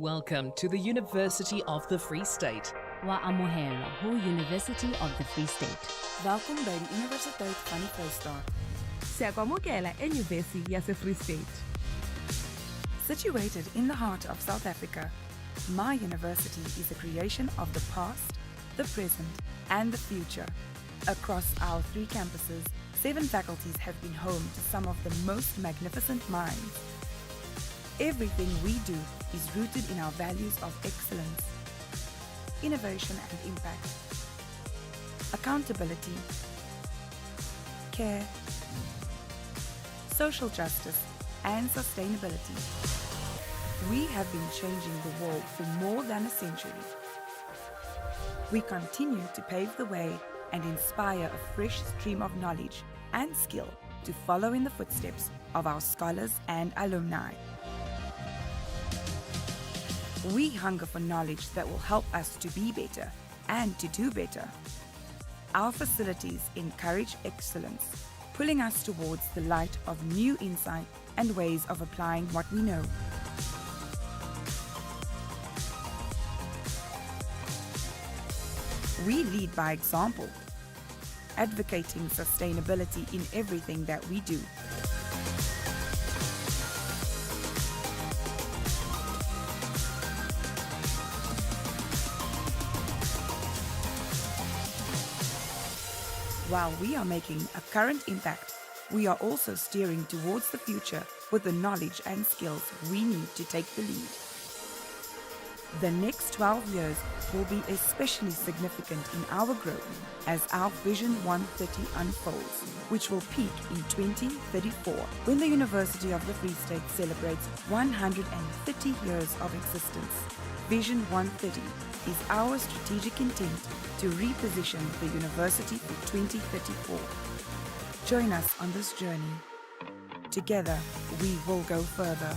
Welcome to the University of the Free State. Wa amohela ho University of the Free State. Welkom bij de Universiteit van de Vrystaat. Siyakwamukela eNyuvesi yase-Free State. Situated in the heart of South Africa, my university is a creation of the past, the present, and the future. Across our 3 campuses, 7 faculties have been home to some of the most magnificent minds. Everything we do is rooted in our values of excellence, innovation and impact, accountability, care, social justice, and sustainability. We have been changing the world for more than a century. We continue to pave the way and inspire a fresh stream of knowledge and skill to follow in the footsteps of our scholars and alumni. We hunger for knowledge that will help us to be better and to do better. Our facilities encourage excellence, pulling us towards the light of new insight and ways of applying what we know. We lead by example, advocating sustainability in everything that we do. While we are making a current impact, we are also steering towards the future with the knowledge and skills we need to take the lead. The next 12 years will be especially significant in our growth as our Vision 130 unfolds, which will peak in 2034 when the University of the Free State celebrates 130 years of existence. Vision 130 is our strategic intent to reposition the university for 2034. Join us on this journey. Together, we will go further.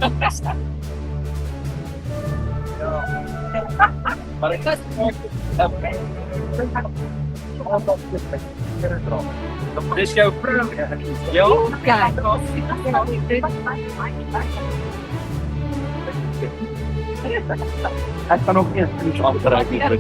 Let's go through. Yo. Hij kan ook eerst iets afbereiken.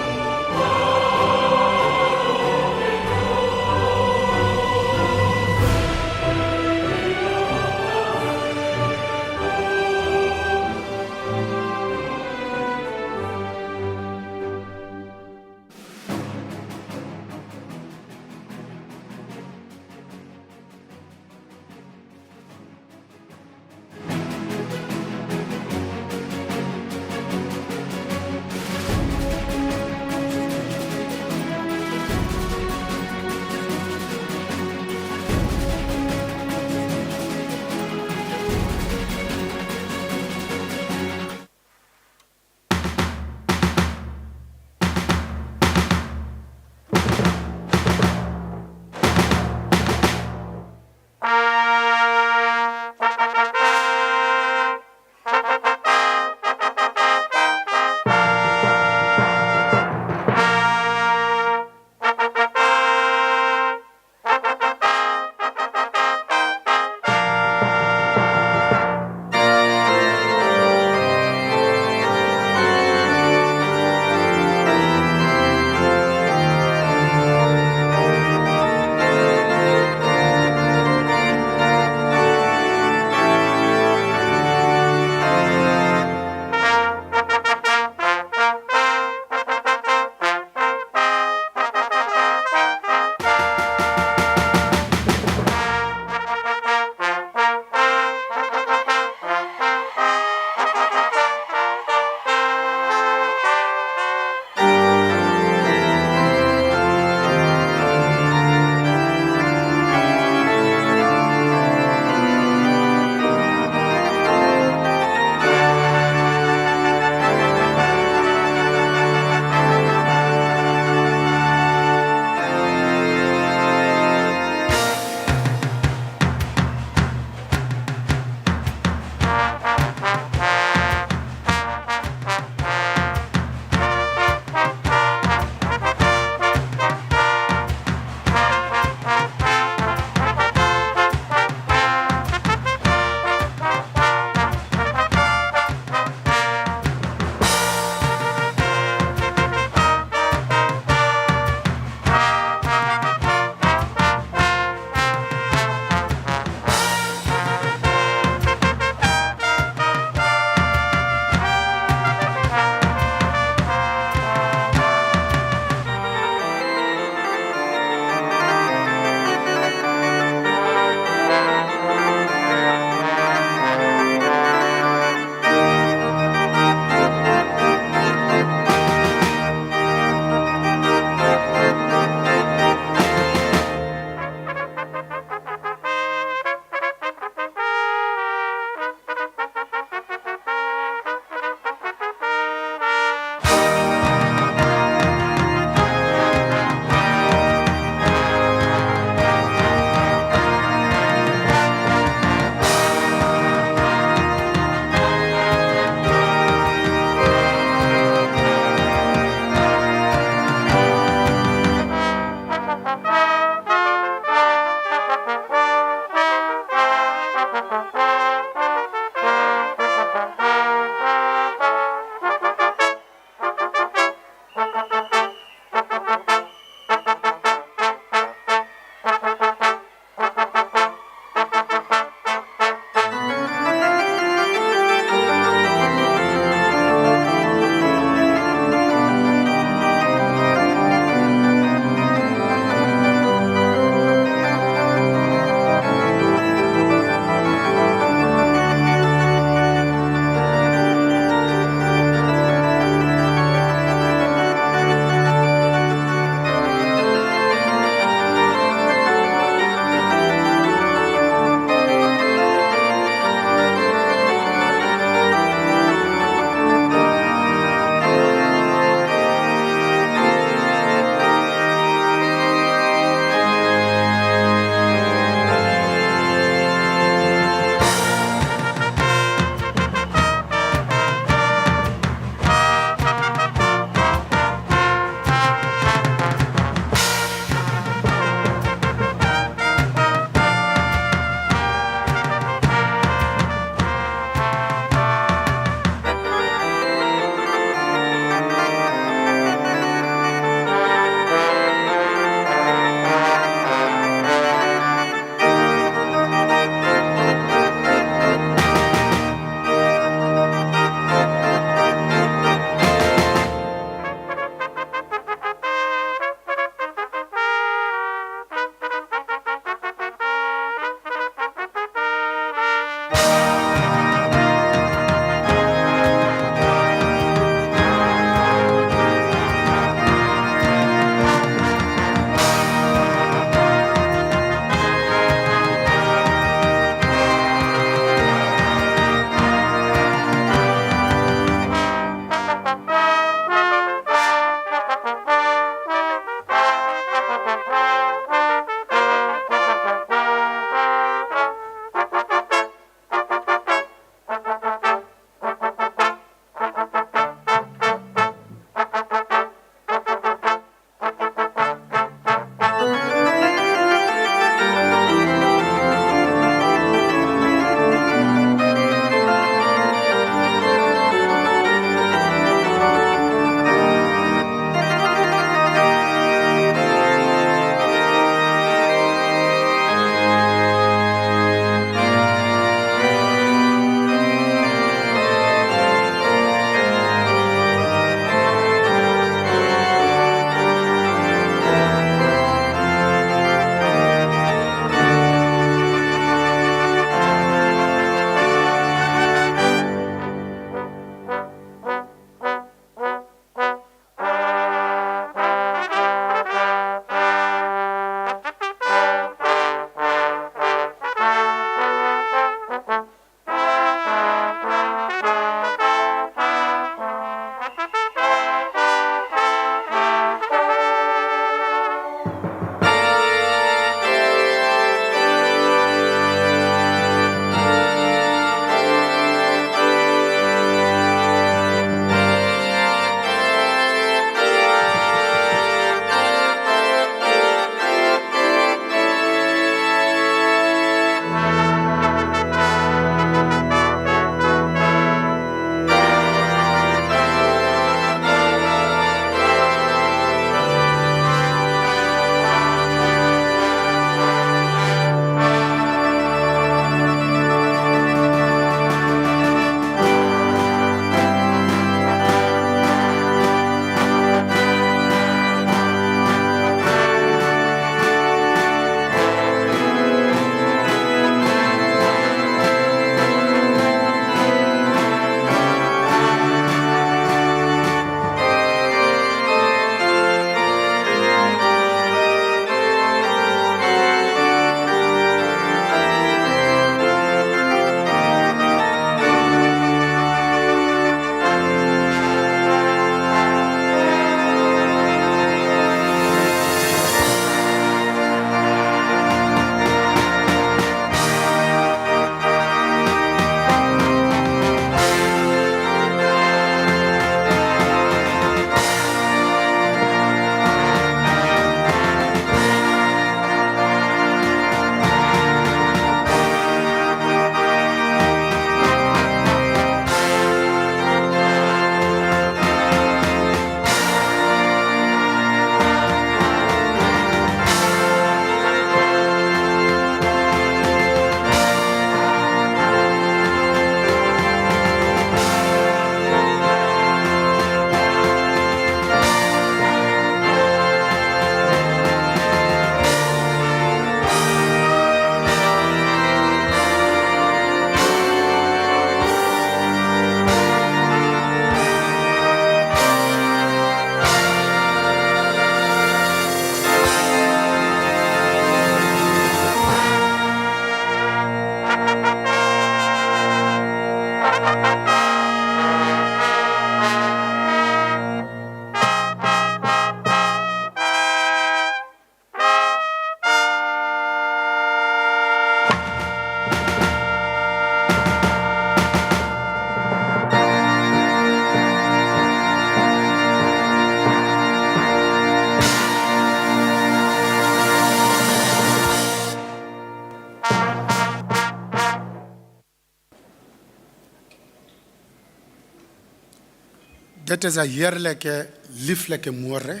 Dit is 'n heerlike, lieflike môre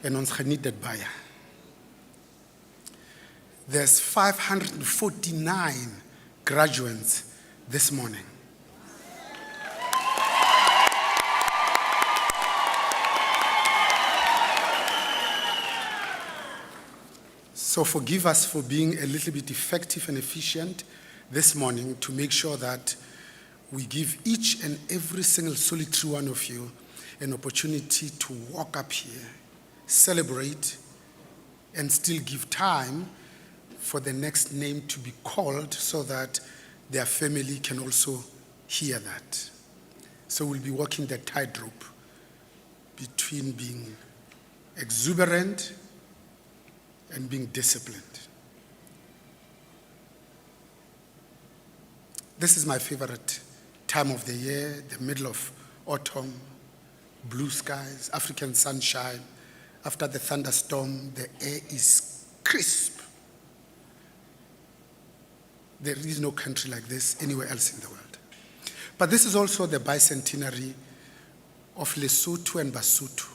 en ons geniet dit baie. There's 549 graduates this morning. So forgive us for being a little bit effective and efficient this morning to make sure that we give each and every single solitary one of you an opportunity to walk up here, celebrate, and still give time for the next name to be called so that their family can also hear that. So we'll be walking the tightrope between being exuberant and being disciplined. This is my favorite time of the year, the middle of autumn, blue skies, African sunshine. After the thunderstorm, the air is crisp. There is no country like this anywhere else in the world. But this is also the bicentenary of Lesotho and Basotho,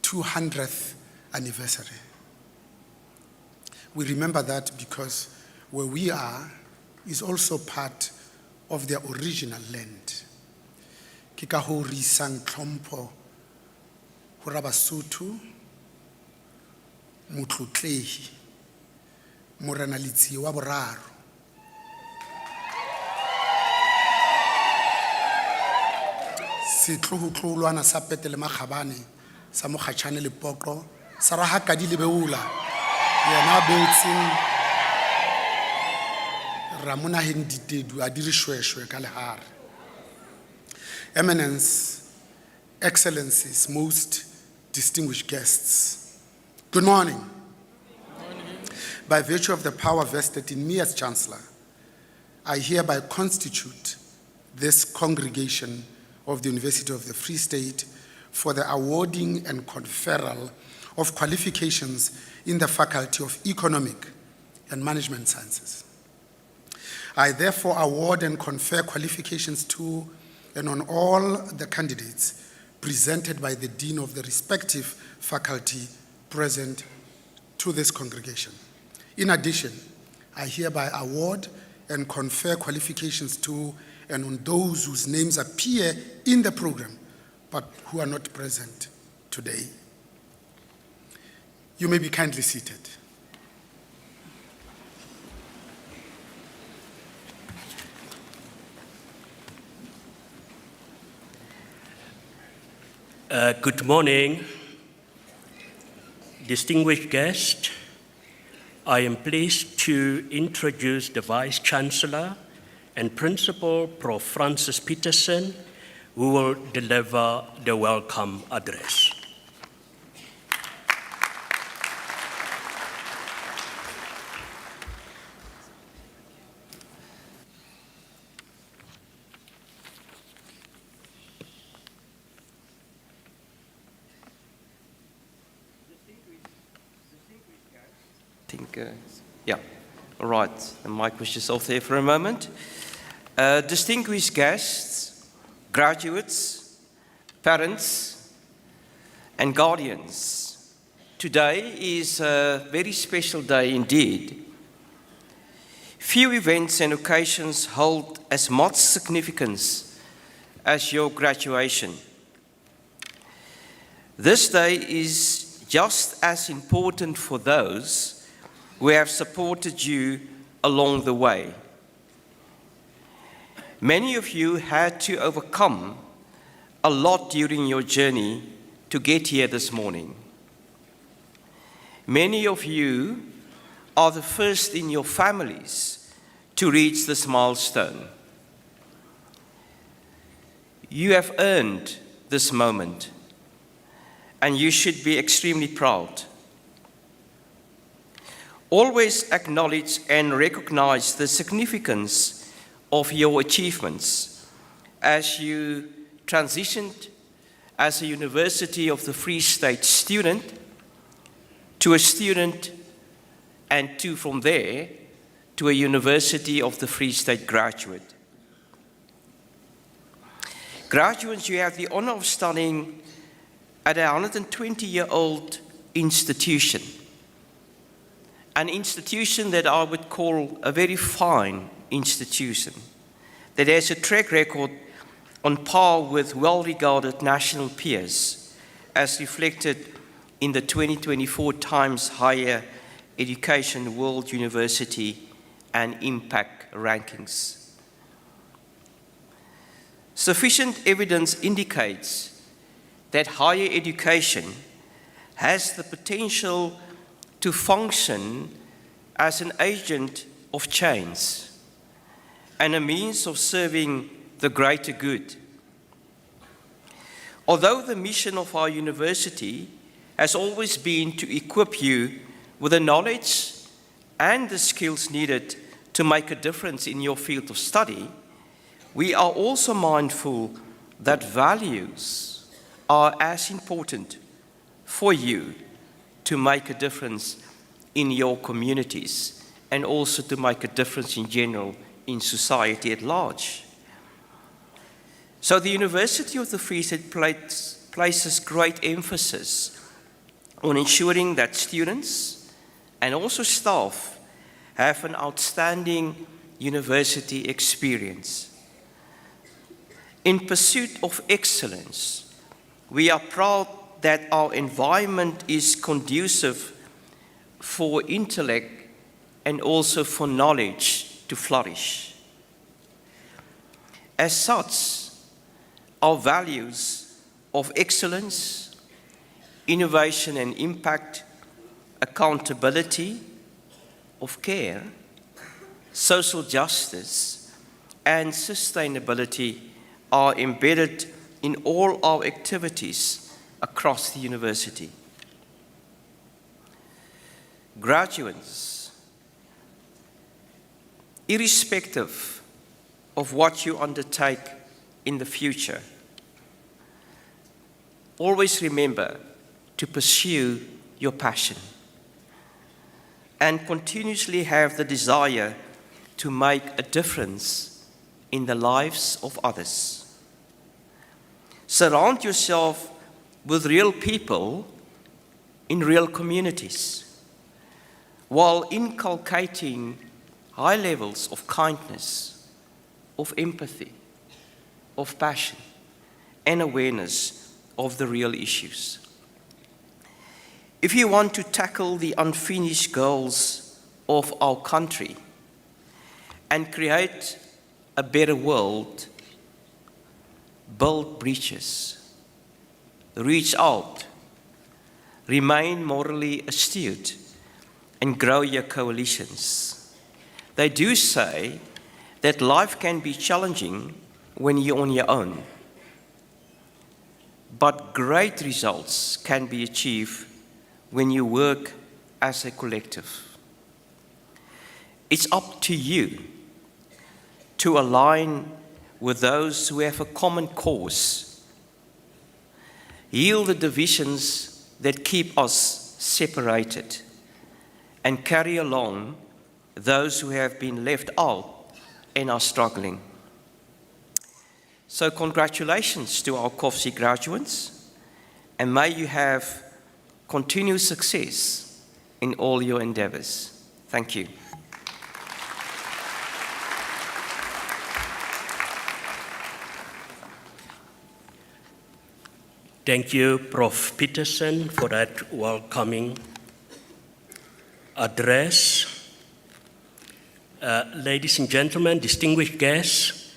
200th anniversary. We remember that because where we are is also part of their original land. Ke ka hoo re isang tlhompho ho ra Basotho, motlotlehi, Morena Letsie wa boraro. Setlohotlolwana sa Pete le Makgabane sa Mokgatjhane le Poqo sa Rahakadi le Beula yena beotseng Ramona Henditedu a dirishweshwe ka lehare. Eminence, Excellencies, most distinguished guests, good morning. By virtue of the power vested in me as Chancellor, I hereby constitute this congregation of the University of the Free State for the awarding and conferral of qualifications in the Faculty of Economic and Management Sciences. I therefore award and confer qualifications to and on all the candidates presented by the Dean of the respective faculty present to this congregation. In addition, I hereby award and confer qualifications to and on those whose names appear in the program but who are not present today. You may be kindly seated. Good morning, distinguished guests. I am pleased to introduce the Vice Chancellor and Principal Prof. Francis Peterson, who will deliver the welcome address. All right, the mic was just off there for a moment. Distinguished guests, graduates, parents, and guardians, today is a very special day indeed. Few events and occasions hold as much significance as your graduation. This day is just as important for those who have supported you along the way. Many of you had to overcome a lot during your journey to get here this morning. Many of you are the first in your families to reach this milestone. You have earned this moment, and you should be extremely proud. Always acknowledge and recognize the significance of your achievements as you transitioned as a University of the Free State student to a student and from there to a University of the Free State graduate. Graduates, you have the honor of studying at a 120-year-old institution, an institution that I would call a very fine institution, that has a track record on par with well-regarded national peers, as reflected in the 2024 Times Higher Education World University and Impact Rankings. Sufficient evidence indicates that higher education has the potential to function as an agent of change and a means of serving the greater good. Although the mission of our university has always been to equip you with the knowledge and the skills needed to make a difference in your field of study, we are also mindful that values are as important for you to make a difference in your communities and also to make a difference in general in society at large. So the University of the Free State places great emphasis on ensuring that students and also staff have an outstanding university experience. In pursuit of excellence, we are proud that our environment is conducive for intellect and also for knowledge to flourish. As such, our values of excellence, innovation and impact, accountability, of care, social justice, and sustainability are embedded in all our activities across the university. Graduates, irrespective of what you undertake in the future, always remember to pursue your passion and continuously have the desire to make a difference in the lives of others. Surround yourself with real people in real communities, while inculcating high levels of kindness, of empathy, of passion, and awareness of the real issues. If you want to tackle the unfinished goals of our country and create a better world, build bridges, reach out, remain morally astute, and grow your coalitions. They do say that life can be challenging when you're on your own, but great results can be achieved when you work as a collective. It's up to you to align with those who have a common cause. Heal the divisions that keep us separated and carry along those who have been left out and are struggling. So congratulations to our COFC graduates, and may you have continued success in all your endeavors. Thank you. Thank you, Prof. Peterson, for that welcoming address. Ladies and gentlemen, distinguished guests,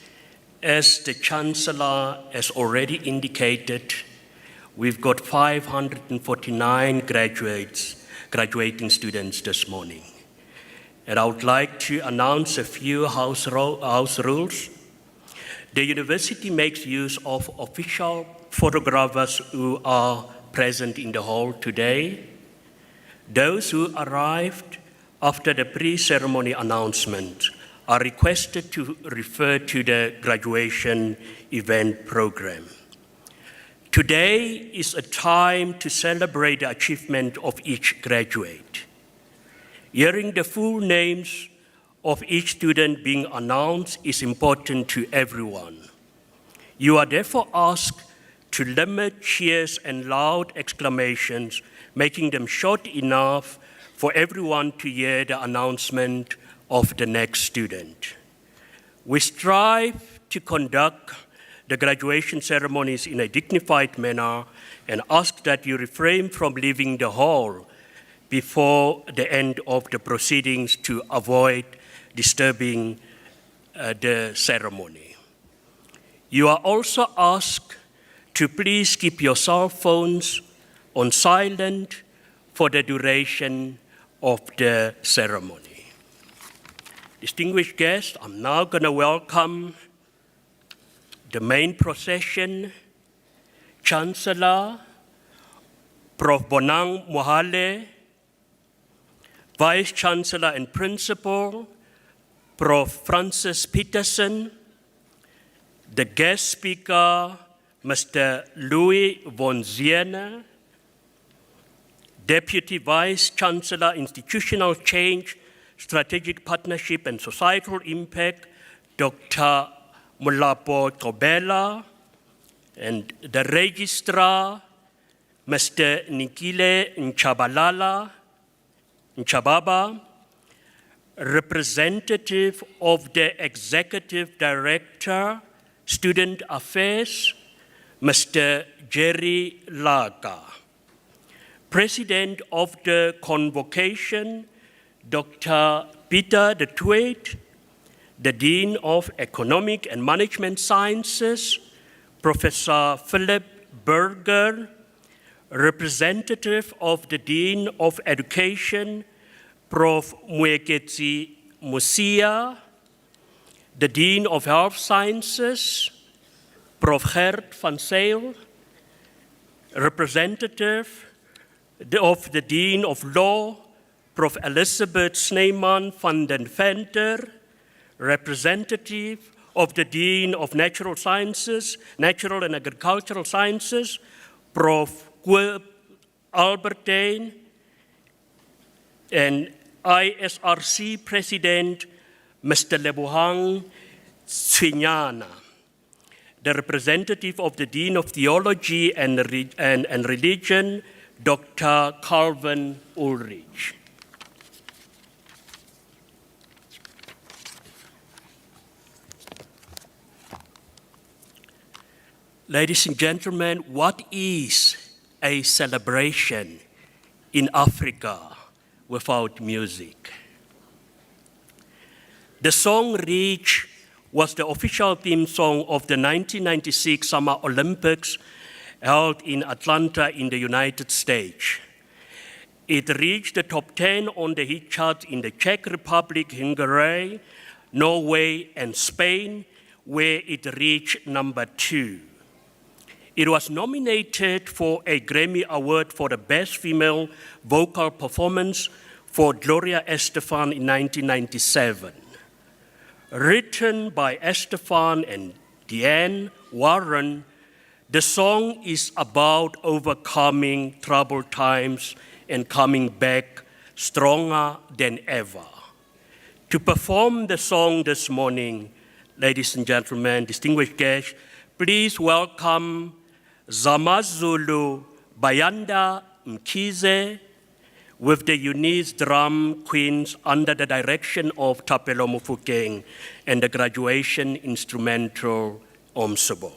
as the Chancellor has already indicated, we've got 549 graduating students this morning. And I would like to announce a few house rules. The university makes use of official photographers who are present in the hall today. Those who arrived after the pre-ceremony announcement are requested to refer to the graduation event program. Today is a time to celebrate the achievement of each graduate. Hearing the full names of each student being announced is important to everyone. You are therefore asked to limit cheers and loud exclamations, making them short enough for everyone to hear the announcement of the next student. We strive to conduct the graduation ceremonies in a dignified manner and ask that you refrain from leaving the hall before the end of the proceedings to avoid disturbing the ceremony. You are also asked to please keep your cell phones on silent for the duration of the ceremony. Distinguished guests, I'm now going to welcome the main procession, Chancellor Prof. Bonang Mohale, Vice Chancellor and Principal, Prof. Francis Peterson, the guest speaker, Mr. Louis von Ziene, Deputy Vice Chancellor, Institutional Change, Strategic Partnership and Societal Impact, Dr. Mulapo Tobela, and the Registrar, Mr. Nikile Nchababa, representative of the Executive Director, Student Affairs, Mr. Jerry Laga, President of the Convocation, Dr. Peter de Tweed, the Dean of Economic and Management Sciences, Professor Philip Berger, representative of the Dean of Education, Prof. Mueketsi Musia, the Dean of Health Sciences, Prof. Gert van Zyl, representative of the Dean of Law, Prof. Elizabeth Snyman van den Venter, representative of the Dean of Natural Sciences, Natural and Agricultural Sciences, Prof. Koop Albertijn, and ISRC President, Mr. Lebohang Swinyana, the representative of the Dean of Theology and Religion, Dr. Calvin Ulrich. Ladies and gentlemen, what is a celebration in Africa without music? The song Reach was the official theme song of the 1996 Summer Olympics held in Atlanta in the United States. It reached the top 10 on the hit charts in the Czech Republic, Hungary, Norway, and Spain, where it reached number 2. It was nominated for a Grammy Award for the Best Female Vocal Performance for Gloria Estefan in 1997. Written by Estefan and Diane Warren, the song is about overcoming troubled times and coming back stronger than ever. To perform the song this morning, ladies and gentlemen, distinguished guests, please welcome Zamazulu Bayanda Mkhize with the Eunice Drum Queens under the direction of Thapelo Mofokeng and the graduation instrumental Omsobo.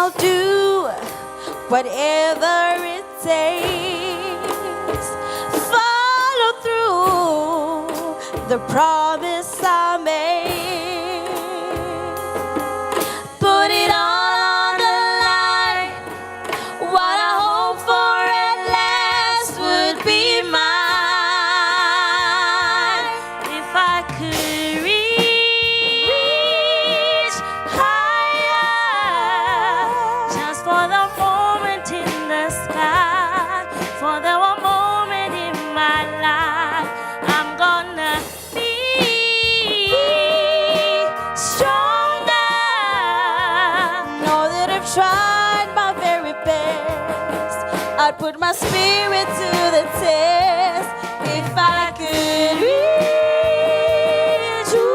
I'll do whatever it takes. Follow through the promise I made. Put it all on the line. What I hope for at last would be mine. If I could reach higher, just for the moment in the sky, for the one moment in my life, I'm gonna be stronger. Know that I've tried my very best. I'd put my spirit to the test if I could reach you.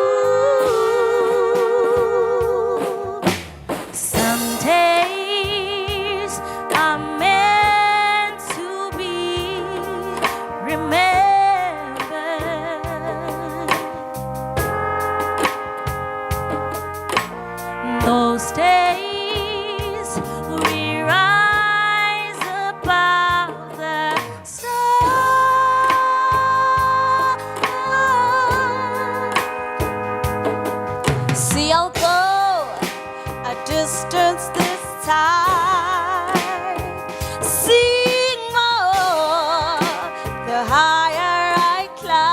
Some days are meant to be remembered. Those days we rise above the sun. See, I'll go a distance this time. Sing more the higher I climb.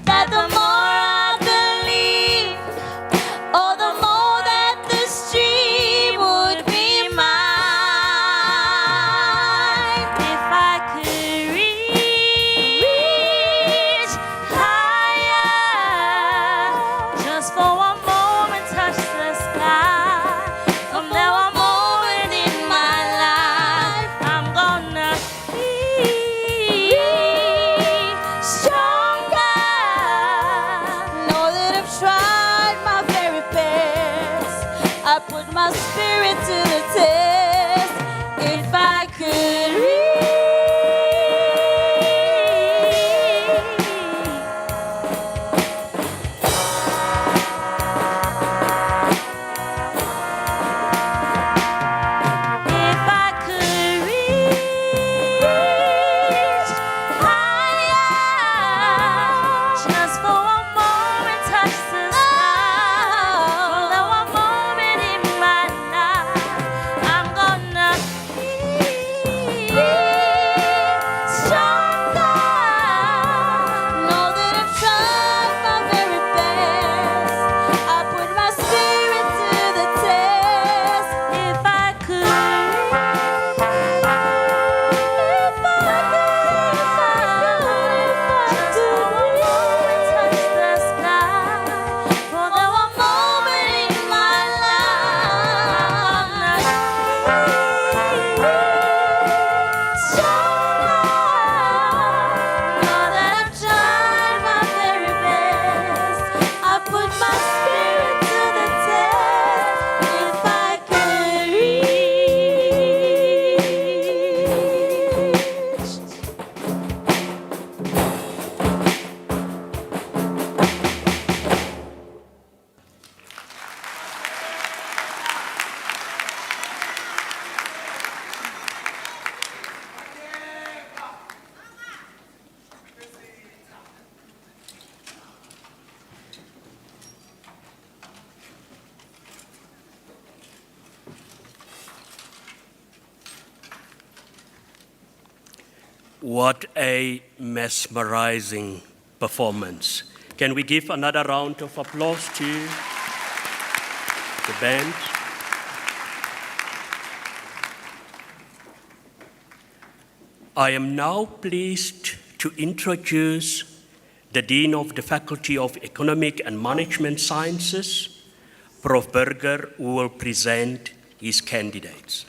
That the more I believe, oh, the more that the stream would be mine. If I could reach higher, just for one moment touch the sky, from there one moment in my life, I'm gonna be stronger. Know that I've tried my very best. I put my spirit to the test. If I could reach. If I could reach higher, just for one moment touch the sky, for the one moment in my life, I'm gonna be stronger. Know that I've tried my very best. I put my spirit to the test. If I could, if I could touch the sky, for the one moment in my life, I'm gonna be stronger. Know that I've tried my very best. I put my spirit to the test. If I could reach. What a mesmerizing performance. Can we give another round of applause to the band? I am now pleased to introduce the Dean of the Faculty of Economic and Management Sciences, Prof. Burger, who will present his candidates.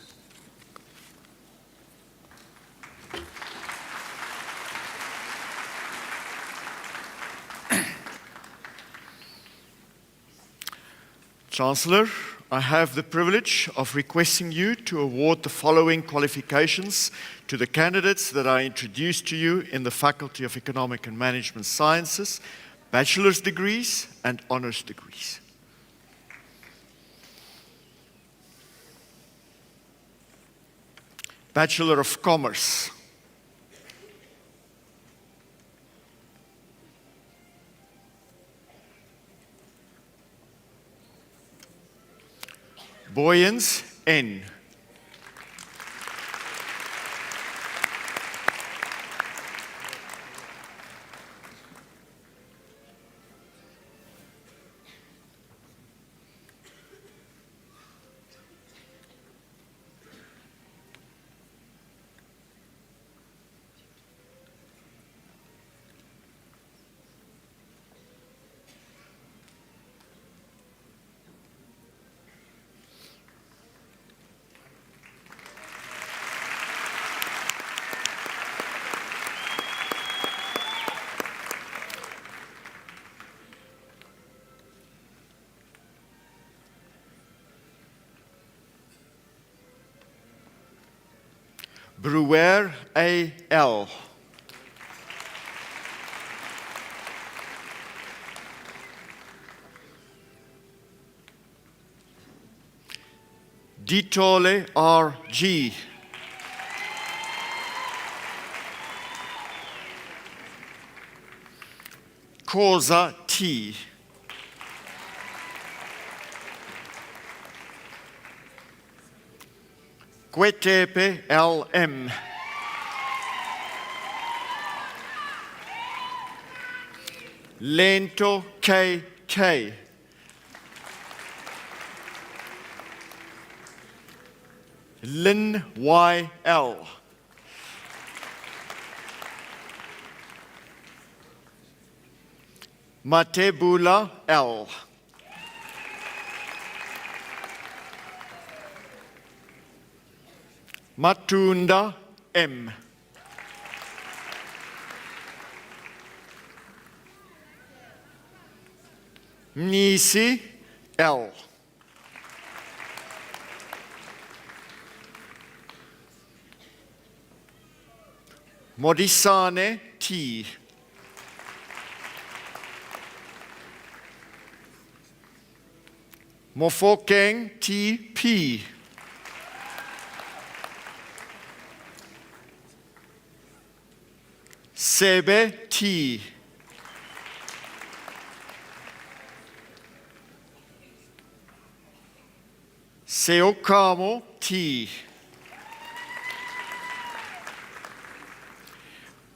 Chancellor, I have the privilege of requesting you to award the following qualifications to the candidates that I introduced to you in the Faculty of Economic and Management Sciences, bachelor's degrees and honors degrees. Bachelor of Commerce. Boyens N. Brewer A.L. Ditole R.G. Koza T. Kwetepe L.M. Lento K.K. Lin Y.L. Matebula L. Matunda M. Mnisi L. Modisane T. Mofokeng T.P. Sebe T. Seokamo T.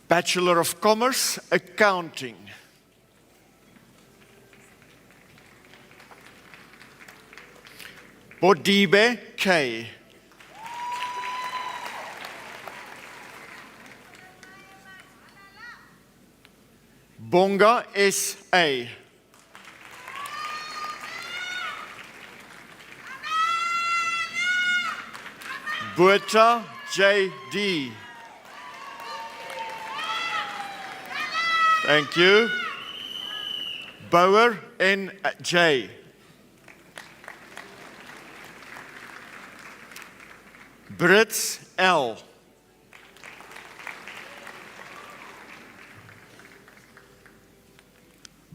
Bachelor of Commerce, Accounting. Bodibe K. Bonga S.A. Buerta J.D. Thank you. Bauer N.J. Brits L.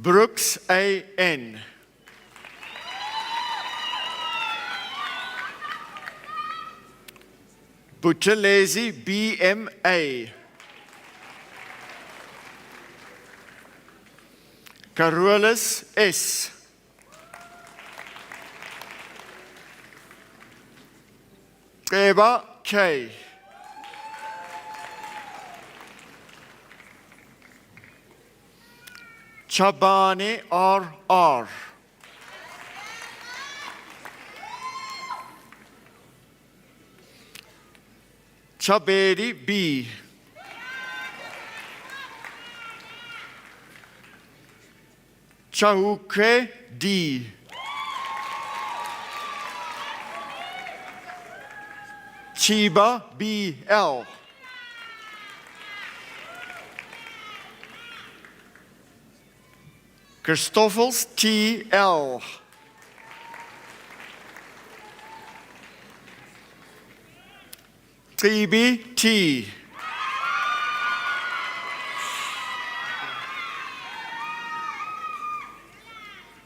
Brooks A.N. Buthelezi B.M.A. Carolus S. Treva K. Chabane R.R. Chabedi B. Chahuke D. Chiba B.L. Christoffels T.L. Tribi T.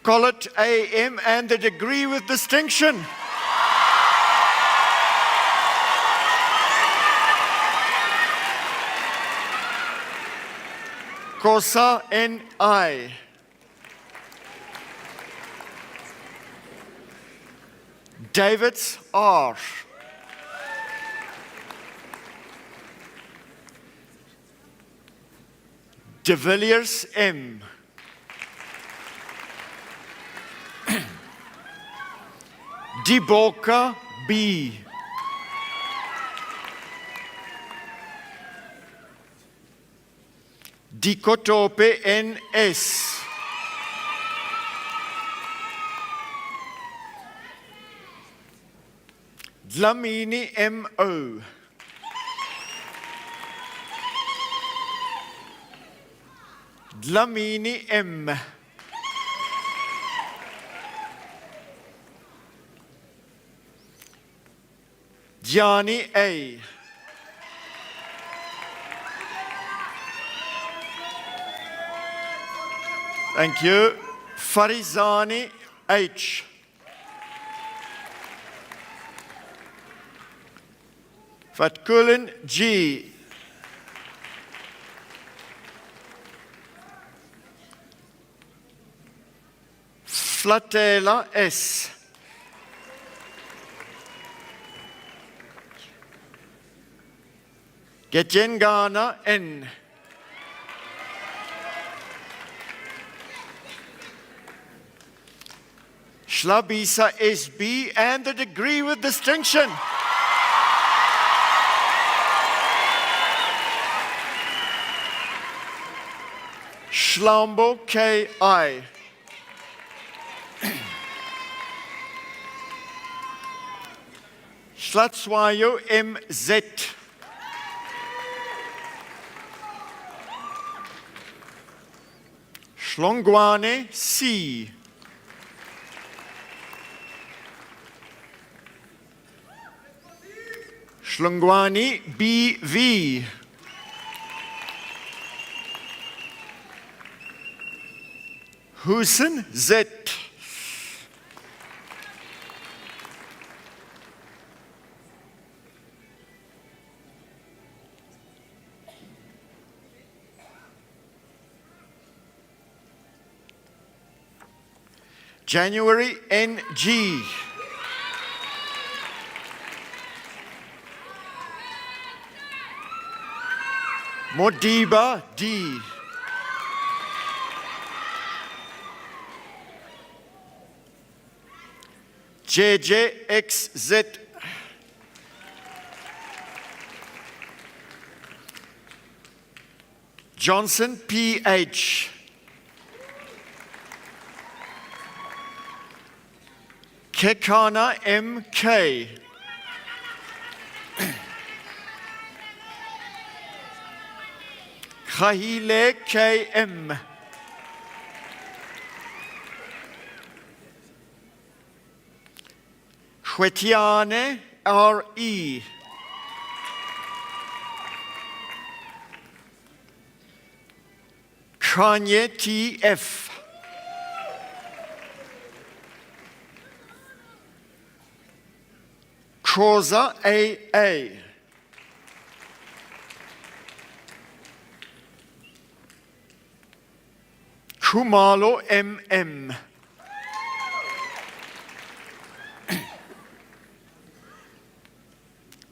Collett A.M. and the degree with distinction. Makosa N.I. Davids R. De Villiers M. Diboka B. Dikotope N.S. Dlamini M.O. Dlamini M. Gianni A. Thank you. Farizani H. Fatkulin G. Flatela S. Getjengana N. Shlabisa SB and the degree with distinction. Shlambo K.I. Slatswayo M.Z. Shlongwane C. Shlongwani B.V. Hussein Z. January N.G. Modiba D. JJXZ. Johnson PH. Kekana MK. Khahile KM. Chwetiane RE. Kanye TF. Kroza AA. Kumalo MM.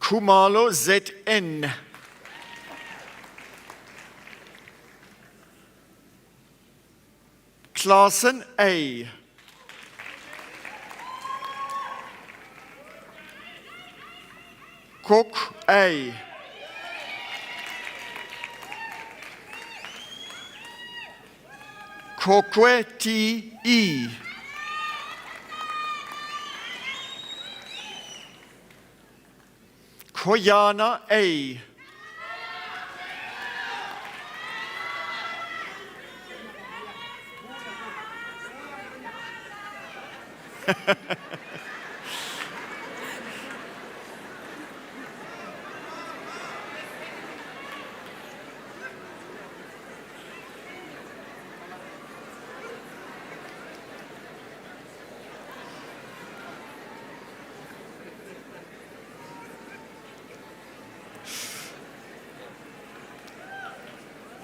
Kumalo ZN. Klassen A. Cook A. Kokwe T.E. Koyana A.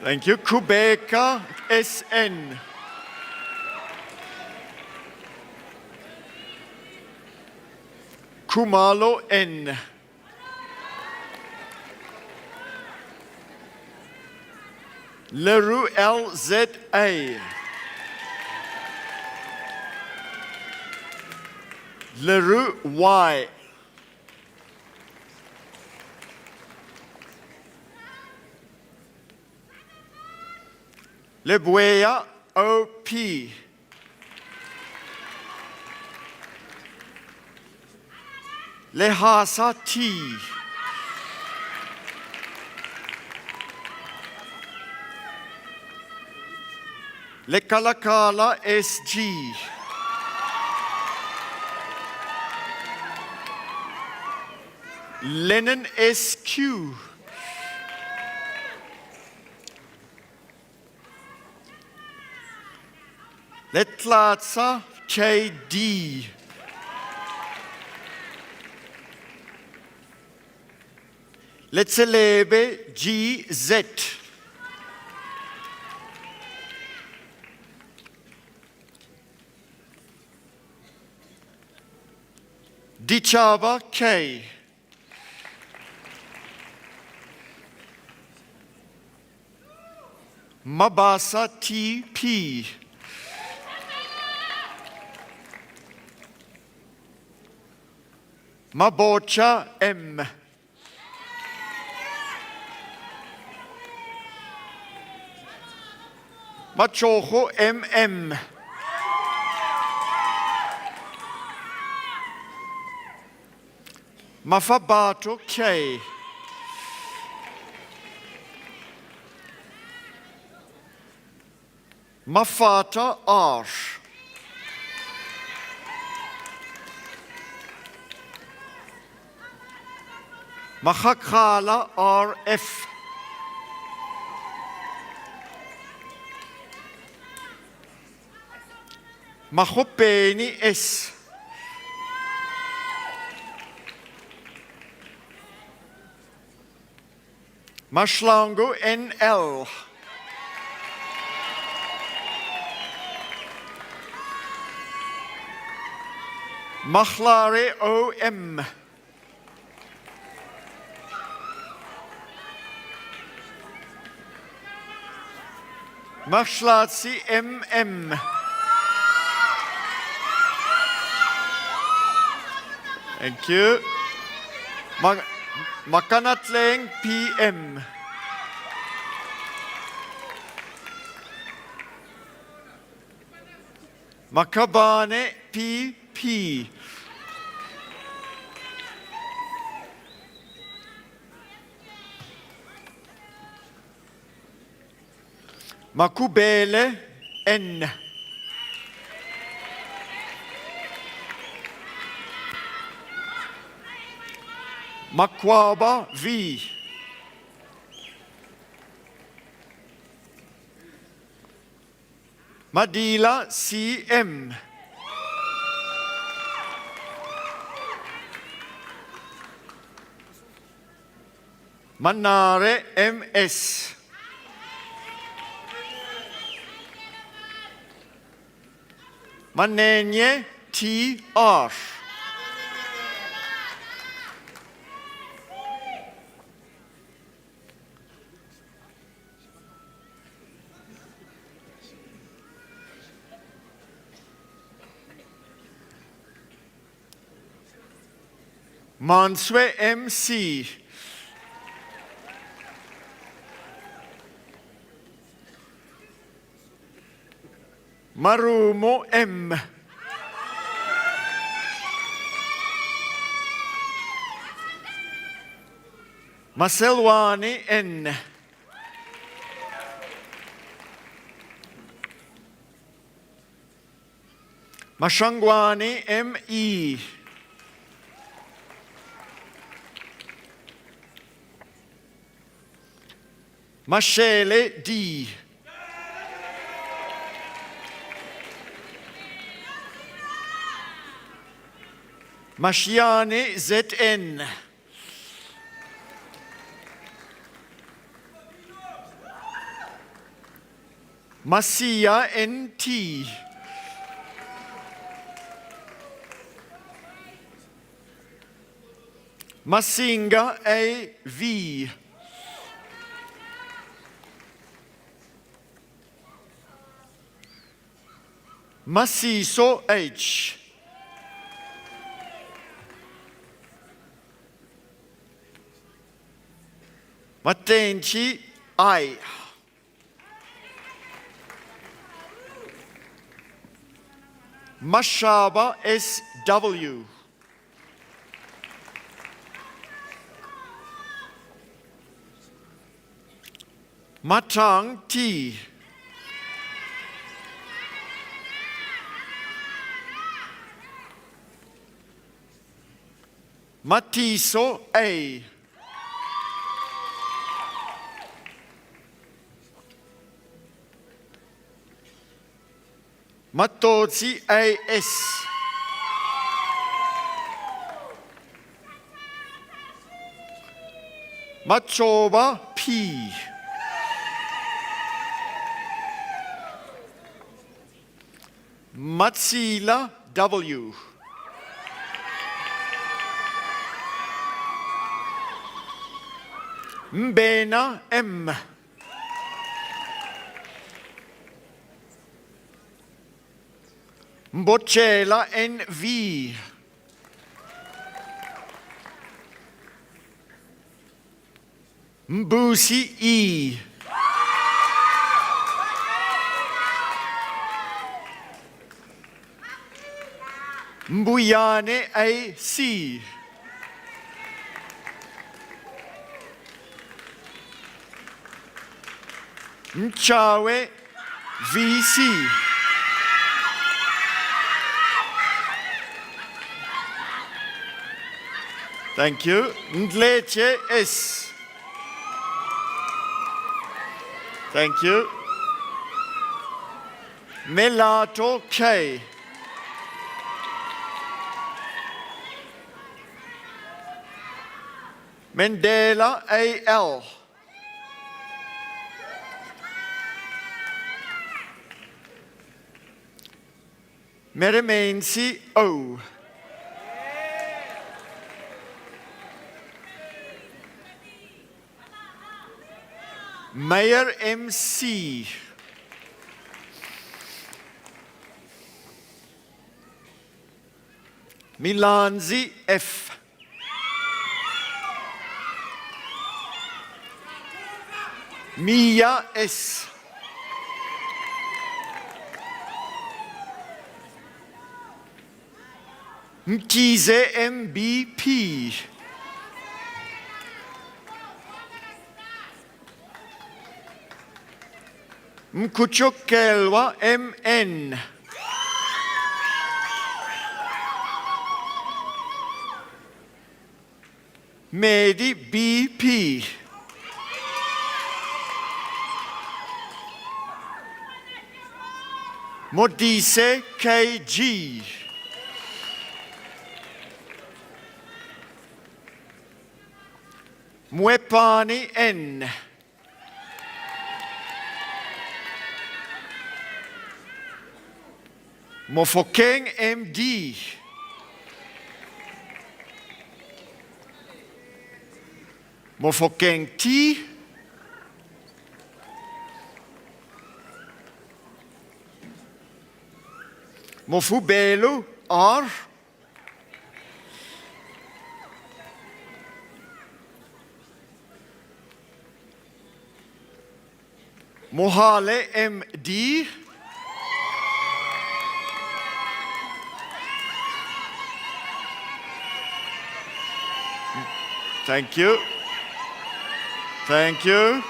Thank you. Kubeka, SN. Kumalo, N. Leroux, LZA. Leroux, Y. Lebuea, OP. Lehasa, T. Lekalakala, SG. Lennon, SQ. Letlatsa, KD. Letselebe, GZ. Dichaba, K. Mabasa, TP. Mabocha, M. Machojo, MM. Mafabato, K. Mafata, R. Mahakala, RF. Mahopeni, S. Mashlango, NL. Machlare, OM. Mashlatsi, MM. Thank you. Makanatleng, PM. Makabane, PP. Makubele, N. Makwaba, V. Madila, CM. Manare, MS. Manenye, TR. Manswe, MC. Marumo, M. Maselwani, N. Mashangwani, ME. Mashele, D. Mashiane, ZN. Masia NT. Masinga AV. Masiso H. Matenchi I. Mashaba SW. Matang T. Matiso A. Matozi AS. Machoba P. Matsila W. Mbena M. Mbochela NV. Mbusi E. Mbuyane AC. Mchawe VC. Thank you. Ndleche S. Thank you. Melato K. Mandela AL. Meramensi O. Mayor MC. Milanzi F. Mia S. Mkize MBP. Mkuchokelwa MN. Medi BP. Modise KG. Mwepani N. Mofokeng MD. Mofokeng T. Mofubelo R. Mohale MD. Thank you. Thank you.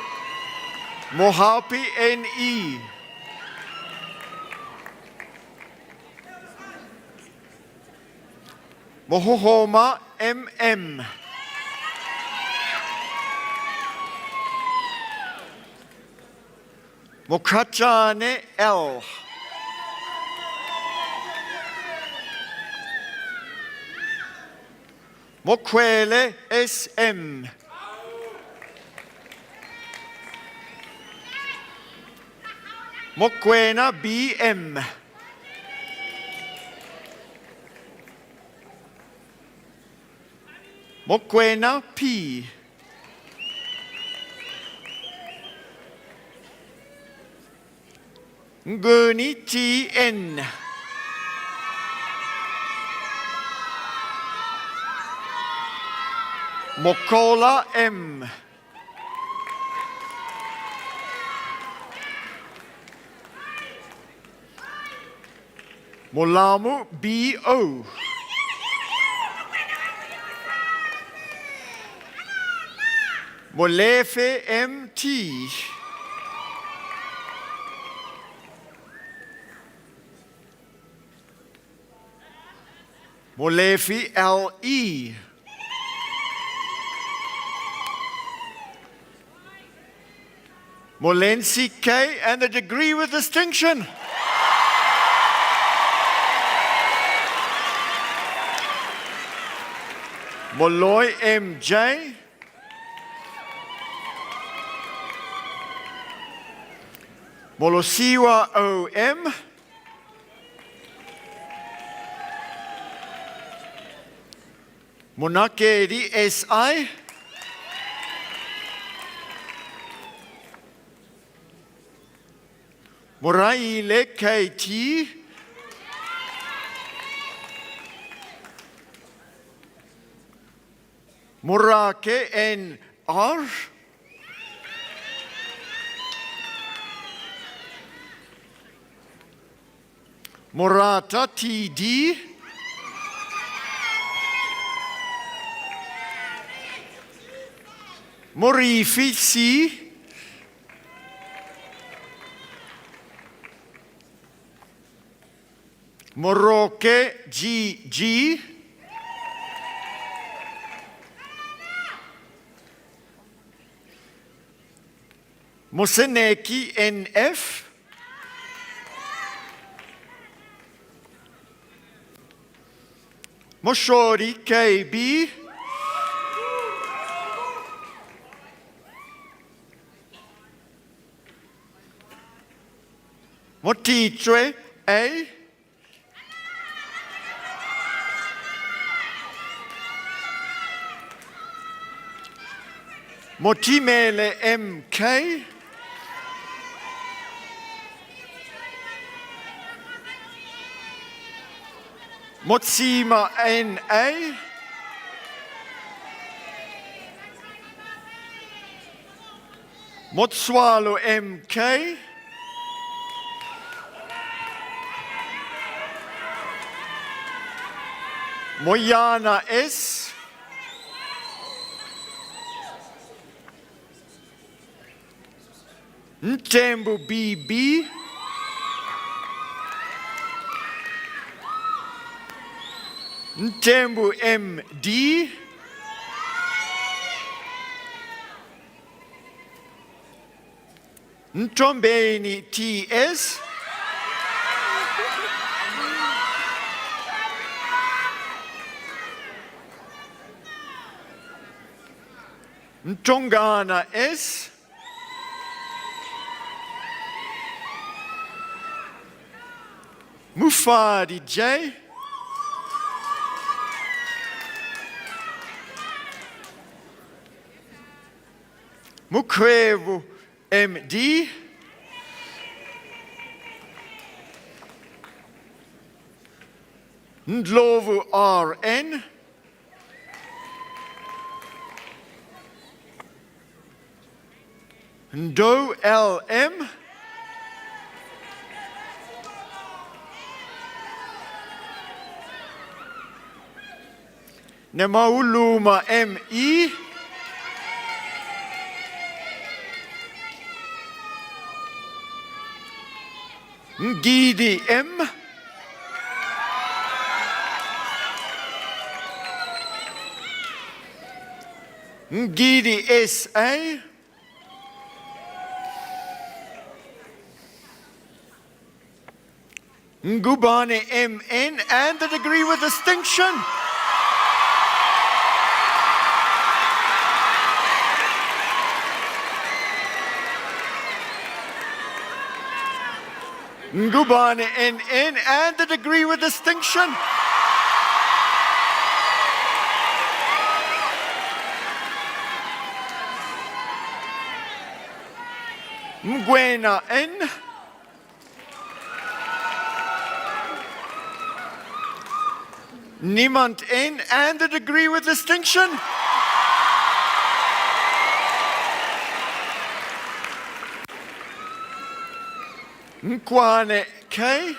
Mohapi NE. Mohohoma MM. Mokachane L. Mokwele SM. Mokwena BM. Mokwena P. Nguni TN. Mokola M. Molamu BO. Molefe MT. Molefi LE. Molensi K and the degree with distinction. Molloy MJ. Molosiwa OM. Monakeri SI. Moraile KT. Morake NR. Morata TD. Morifi C. Moroke GG. Moseneki NF. Moshori KB. Motitre A. Motimele MK. Motsima NA. Motswalo MK. Moyana S. Ntembu BB. Ntembu MD. Ntombeni TS. Ntongana S. Mufadi J. Mukwevu MD. Ndlovu RN. Ndo LM. Nemauluma ME. Ngidi M. Ngidi SA. Ngubane MN and the degree with distinction. Ngubane NN and the degree with distinction. Mgwena N. Niemand N and the degree with distinction. Nkwane K.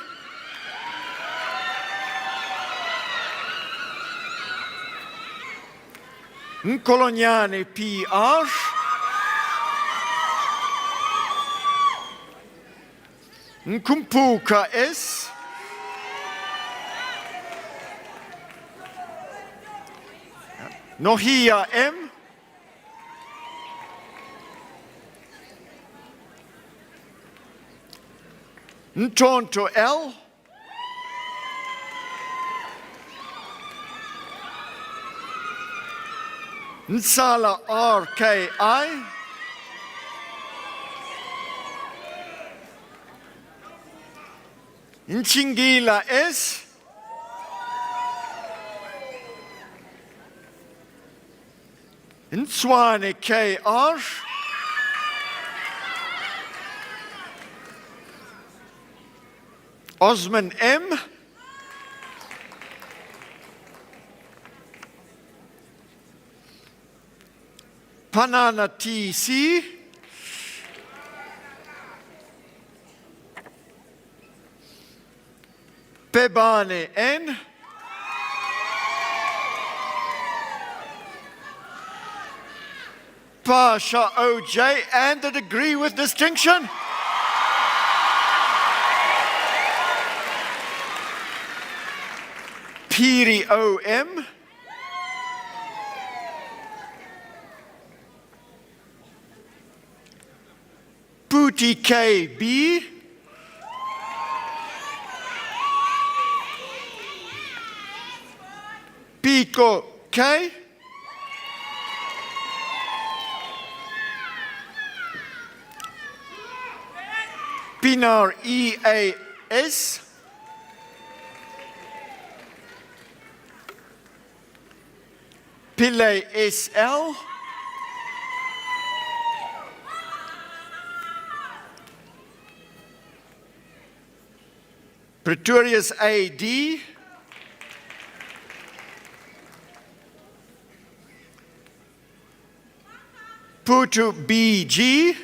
Nkolonyane PR. Nkumpuka S. Nohia M. Ntonto L. Nsala RKI. Nchingila S. Nswane KR. Osman M. Panana TC. Pebane N. Pasha OJ and the degree with distinction. Piri OM. Puti KB. Pico K. Pinar EAS. Pile SL. Pretorius AD. Putu BG.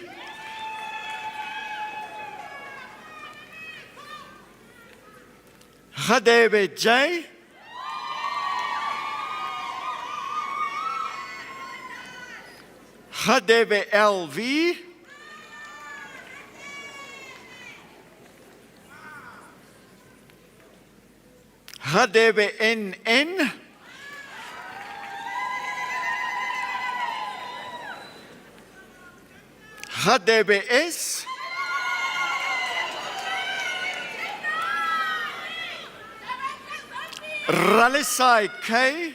Hadebe J. Hadebe LV. Hadebe NN. Hadebe S. Ralisai K.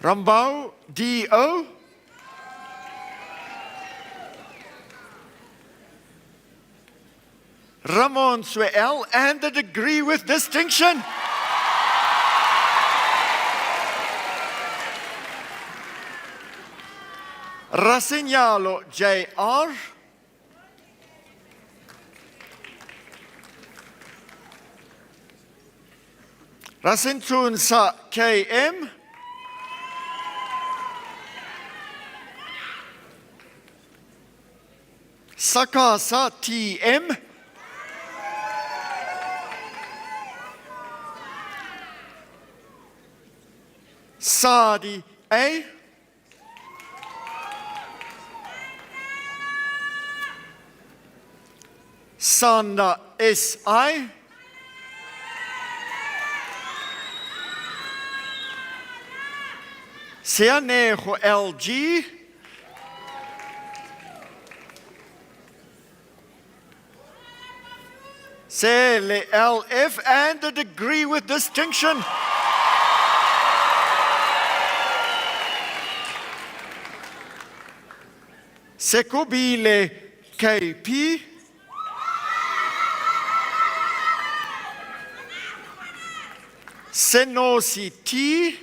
Rambau DO. Ramon Swell and the degree with distinction. Rasignalo JR. Rasintunsa KM. Sakasa TM. Sadi A. Sanda SI. Seanejo LG. Sele LF and the degree with distinction. Sekobile KP. Senosi T.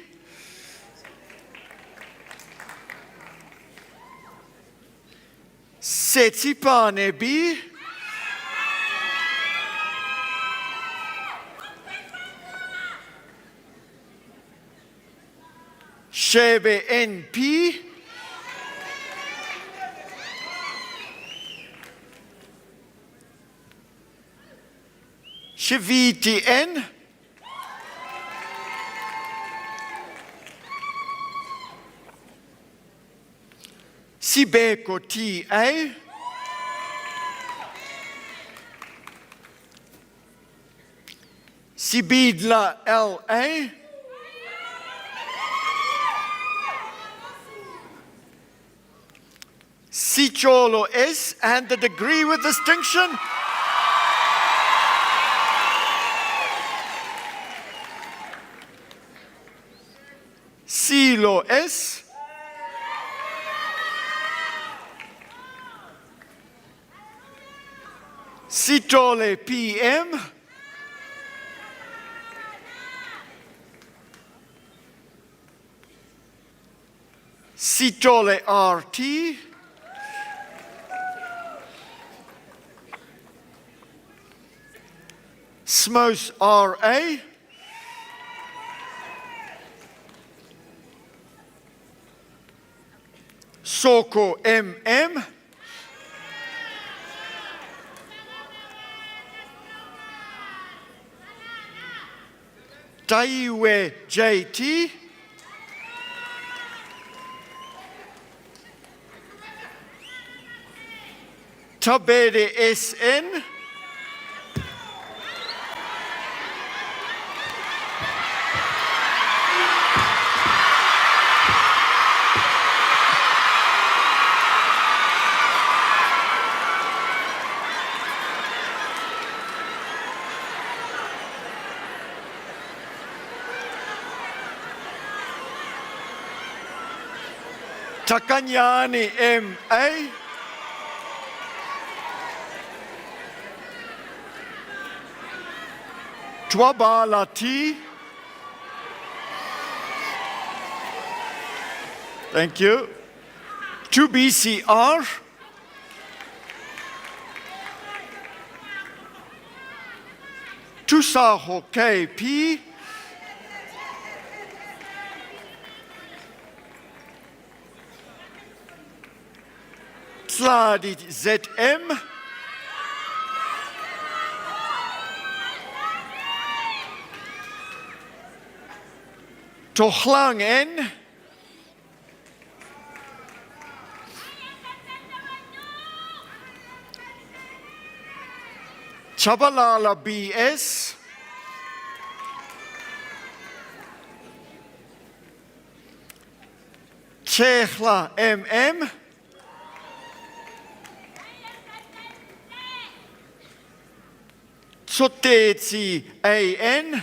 Setsipane B. Shebe NP. Shiviti N. Sibeko TA. Sibidla LA. Sicholo S and the degree with distinction. Silo S. Sitole PM. Sitole RT. Smos RA. Soko MM. Taiwe JT. Tabede SN. Takanyani MA. Twabala T. Thank you. 2BCR. Tusaho KP. Sladit ZM. Tochlang N. Chabalala BS. Chechla MM. Sotetsi AN.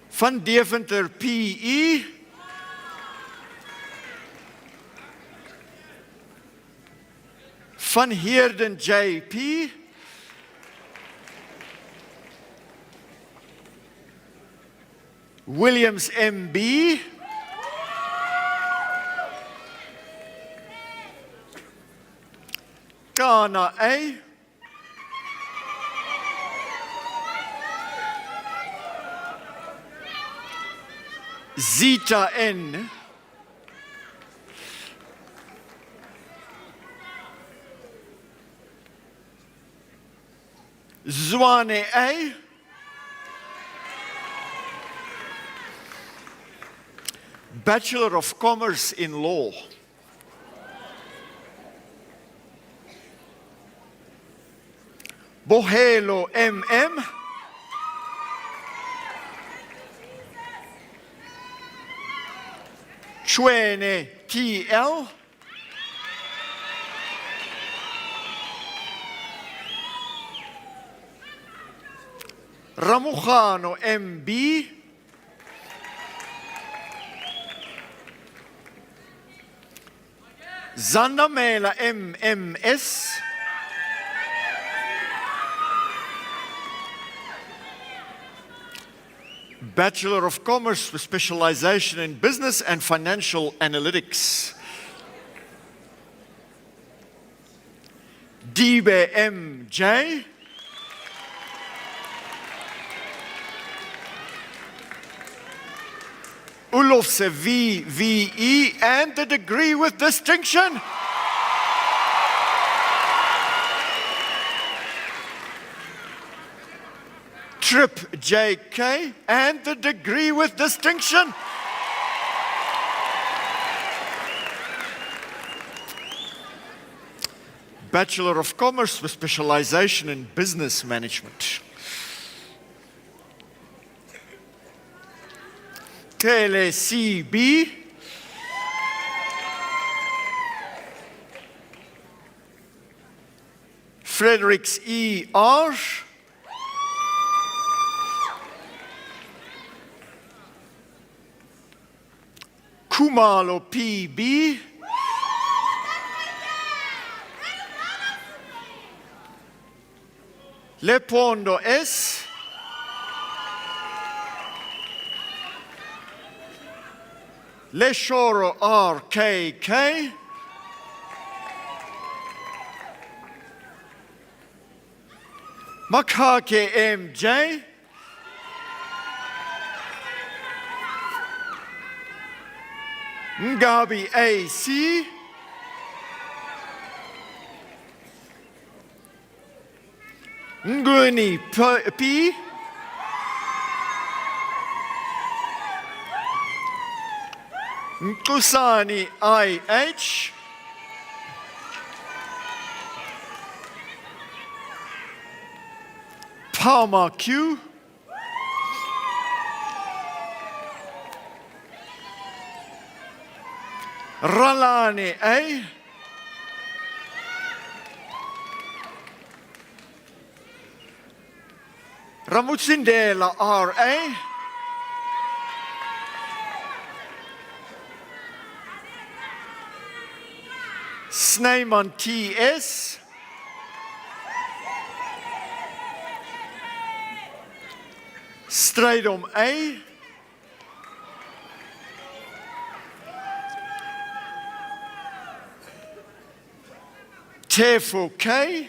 Van Deventer PE. Van Heerden JP. Williams MB. Ghana A. Zeta N. Zwane A. Bachelor of Commerce in Law. Bohelo MM. Chwene TL. Ramujano MB. Zandamela MMS. Bachelor of Commerce with specialization in business and financial analytics. Dibe MJ. Ulofse VVE and the degree with distinction. Trip JK and the degree with distinction. Bachelor of Commerce with specialization in business management. KLCB. Fredericks ER. Kumalo PB. Lepondo S. Leshoro RKK. Makake MJ. Ngabi AC. Nguni P. Nkusani IH. Palmer Q. Ralani A. Ramutsindela RA. Sneyman TS. Stradom A. Tefo K.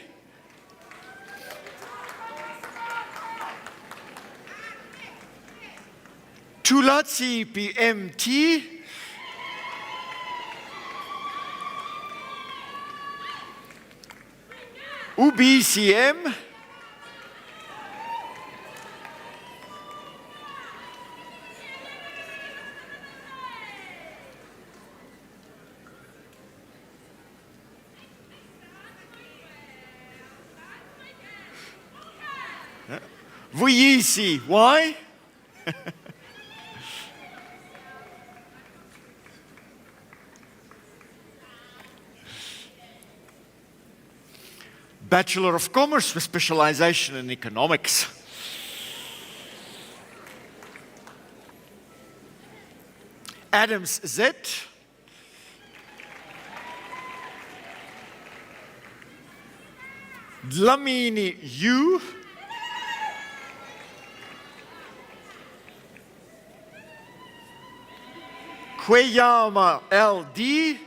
Tulatsi PMT. UBCM. Vuyisi, why? Bachelor of Commerce with specialization in economics. Adams Z. Dlamini U. Kweyama LD.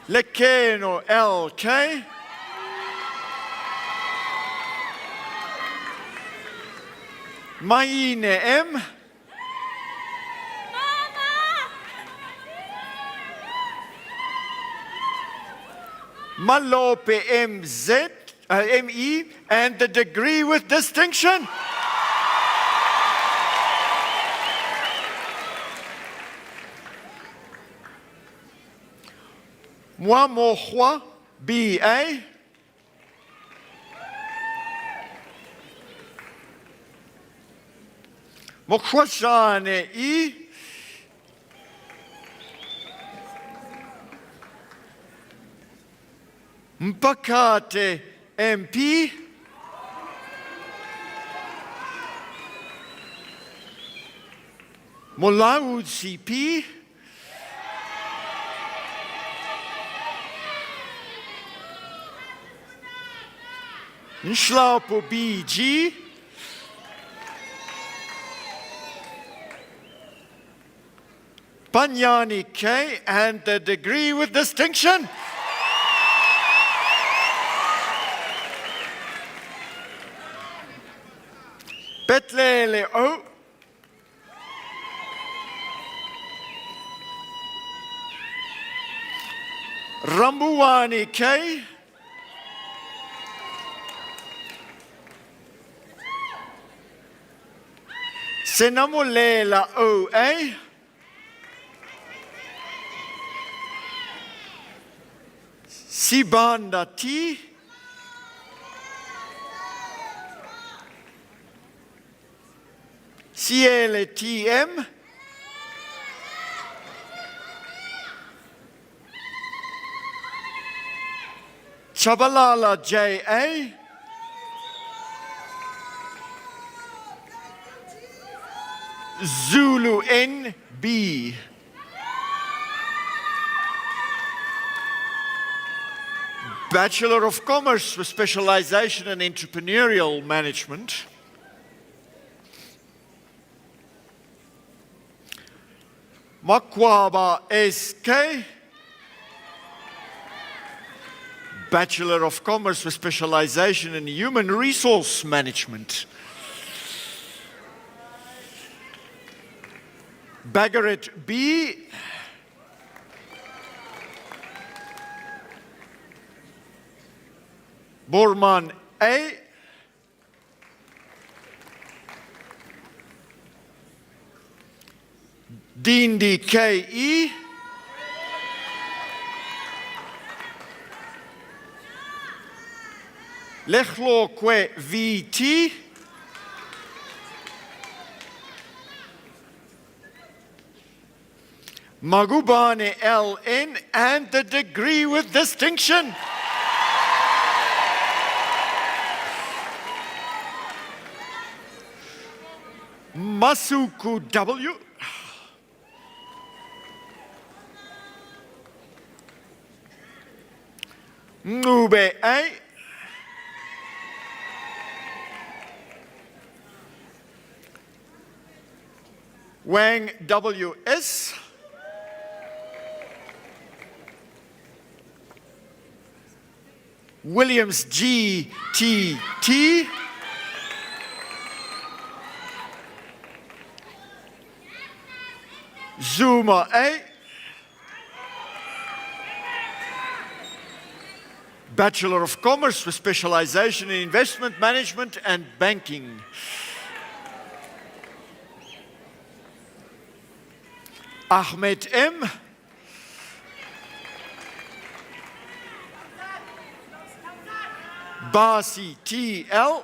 Lekeno LK. Maine M. Malope MZ, ME, and the degree with distinction. Mwamohwa BA. Mokwashane E. Mpakate MP. Molau CP. Nшлапо BG. Panyani K, and the degree with distinction. Betlele O. Rambuani K. Senamulela OA. Sibanda T. Ciele TM. Chabalala JA. Zulu NB. Bachelor of Commerce with specialization in entrepreneurial management. Makwaba SK. Bachelor of Commerce with specialization in human resource management. Bagaret B. Borman A. Dindi KE. Lechlo Kwe VT. Magubane LN, and the degree with distinction. Masuku W. Ngube A. Wang WS. Williams GTT. Zuma A. Bachelor of Commerce with specialization in investment management and banking. Ahmed M. Basi TL.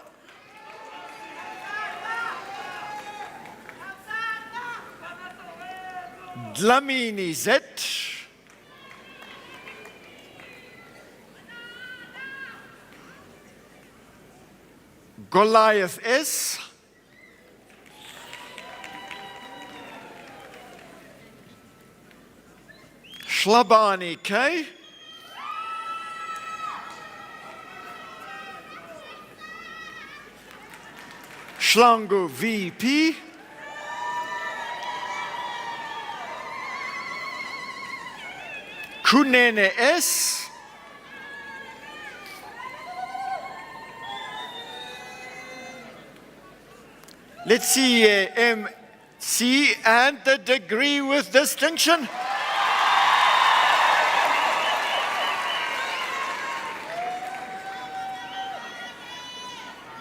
Dlamini Z. Goliath S. Shlabani K. Schlango VP. Kunene S. Let's see MC and the degree with distinction.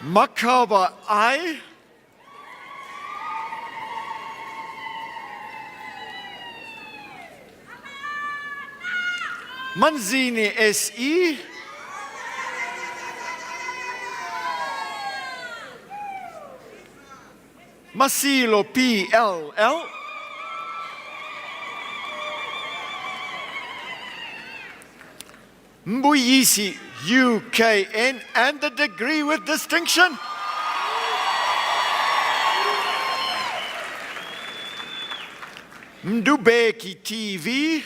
Makaba I. Manzini SE. Masilo PLL. Mbuyisi UKN, and the degree with distinction. Mdubeki TV.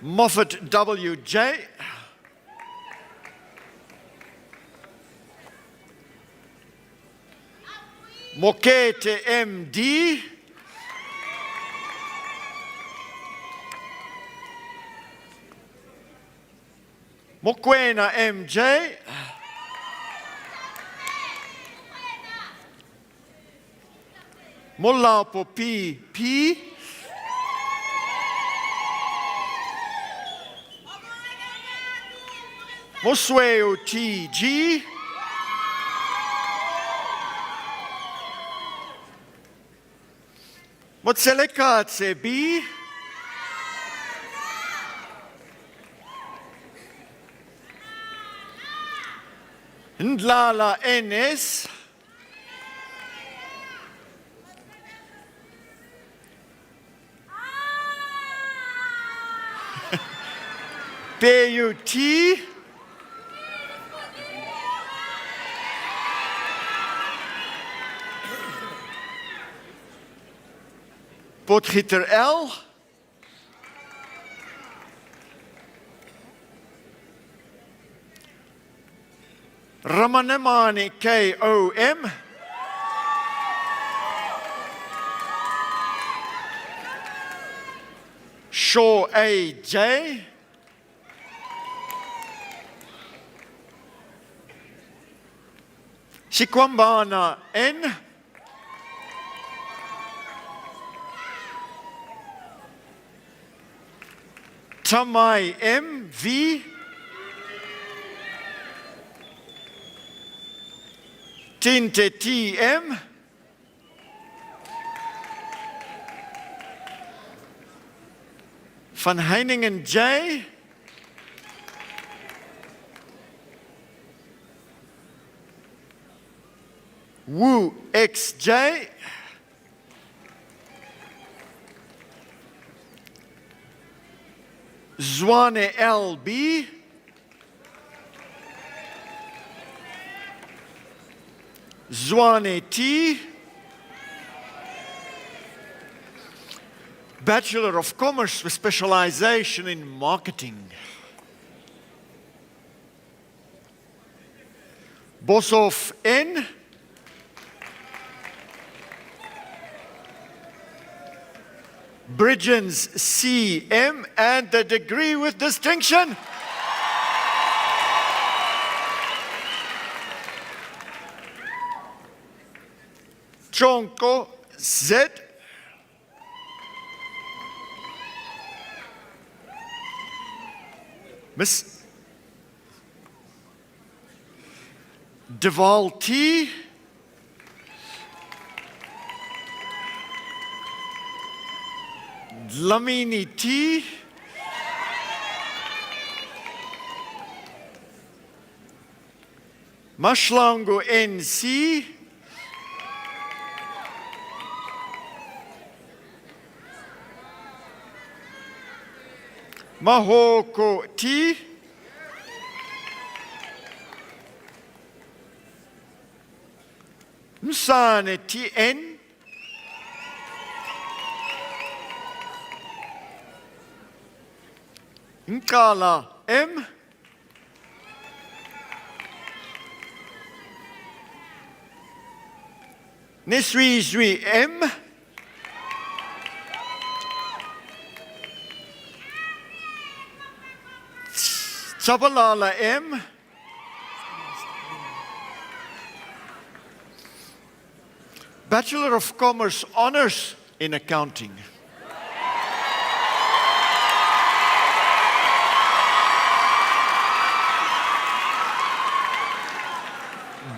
Moffat WJ. Mokete MD. Mokwena MJ. Molapo PP. Mosweo TG. Motselekatse B. Ndlala NS. PUT. Potgieter L. Ramanemani KOM. Shaw AJ. Shikwambana N. Tamai MV. Tinte TM. Van Heiningen J. Wu XJ. Zwane LB. Zwane T. Bachelor of Commerce with specialization in marketing. Boshoff N. Bridgens CM, and the degree with distinction. Chonko Z. Miss Deval T. Dlamini T. Mashlango NC. Mahoko T. Msane TN. Nkala M. Niswi M. Chabalala M. Bachelor of Commerce Honors in Accounting.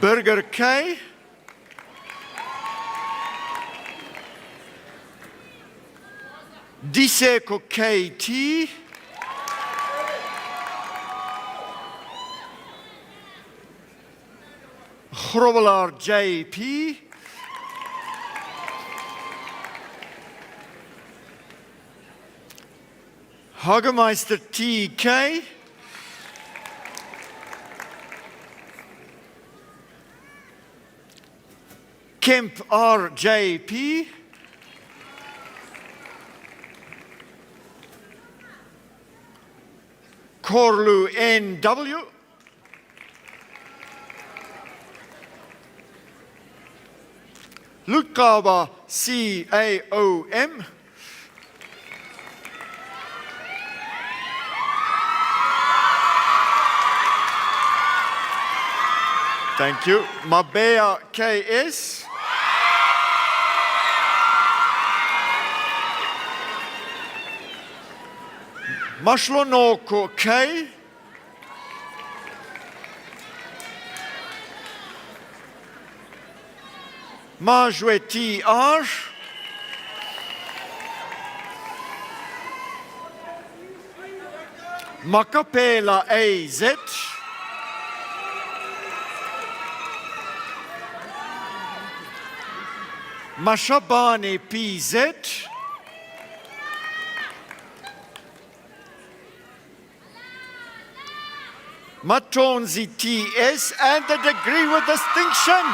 Burger K. Diseko KT. Grobbelaar JP. Hagemeister TK. Kemp RJP, Korlu NW, Lukaba CAOM, thank you, Mabea KS, Mashlonoko K, Majwe TR, Makapela AZ, Mashabane PZ, Matonzi TS, and the degree with distinction.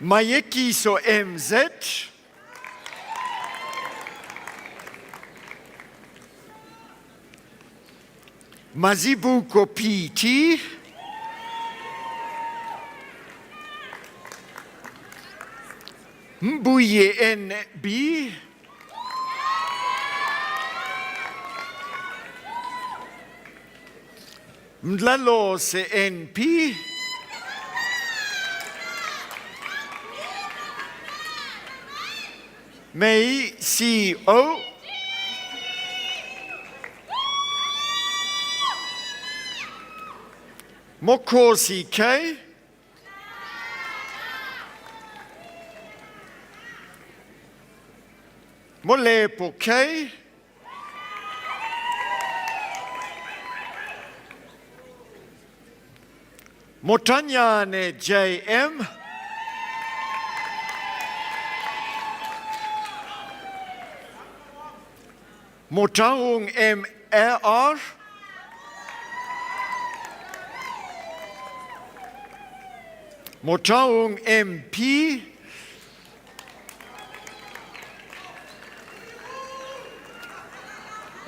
Mayekiso MZ, Mazibuko PT, Mbuye NB, Mdlalose NP, May CO, Mokosi K, Molepo K, Motanyane JM, Motahung MR, Motahung MP,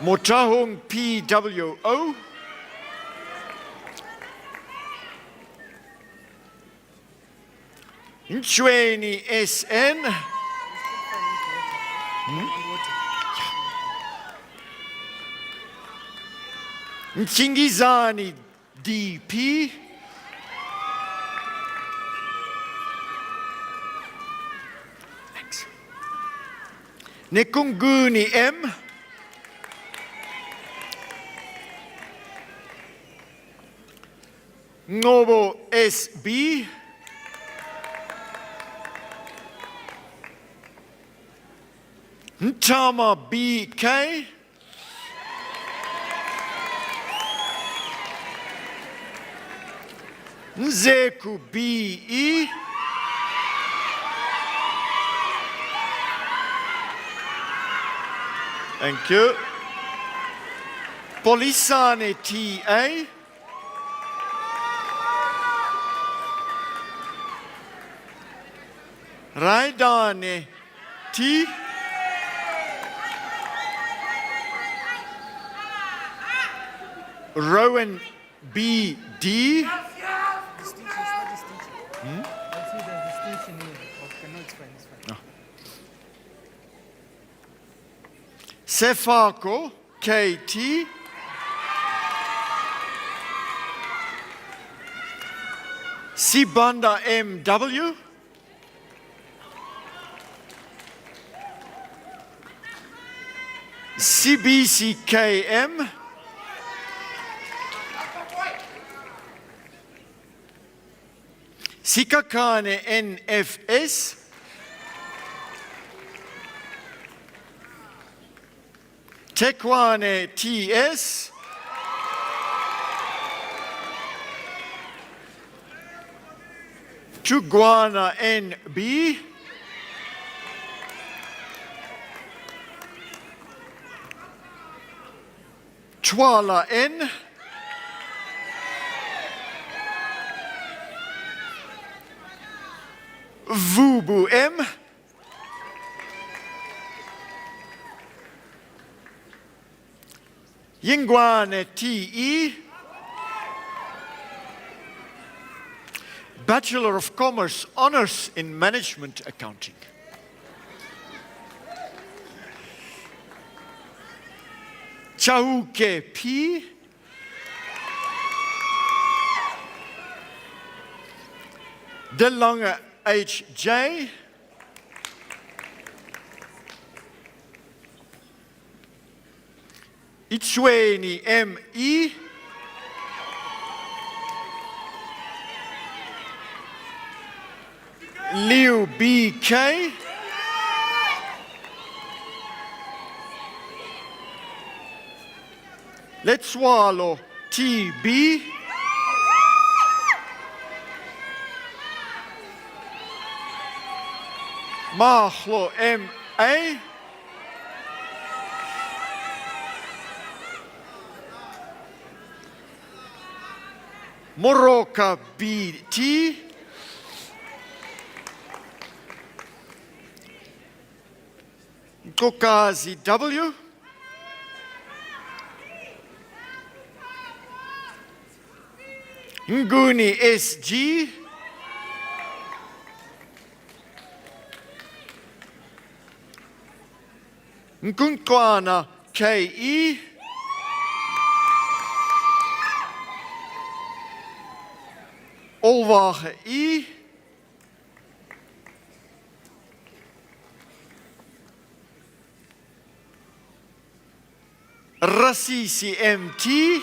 Motahung PWO, Nchweni SN, Nchingizani DP, Nekunguni M, Ngobo SB, Ntama BK, Nzeku BE, thank you, Polisane TA, Raidane T, Rowan BD, Sefako KT, Sibanda MW, CBCKM, Sikakane NFS, Tekwane TS, Tugwana NB. Twala N. Vubu M. Yingwane TE. Bachelor of Commerce, Honors in Management Accounting. Chauke P. De Lange HJ. Itsweni ME. Liu BK. Let's swallow TB. Mahlo MA. Moroka BT. Kokazi W. Nguni SG. Nkunkwana KE. Olwage I. Rasisi MT.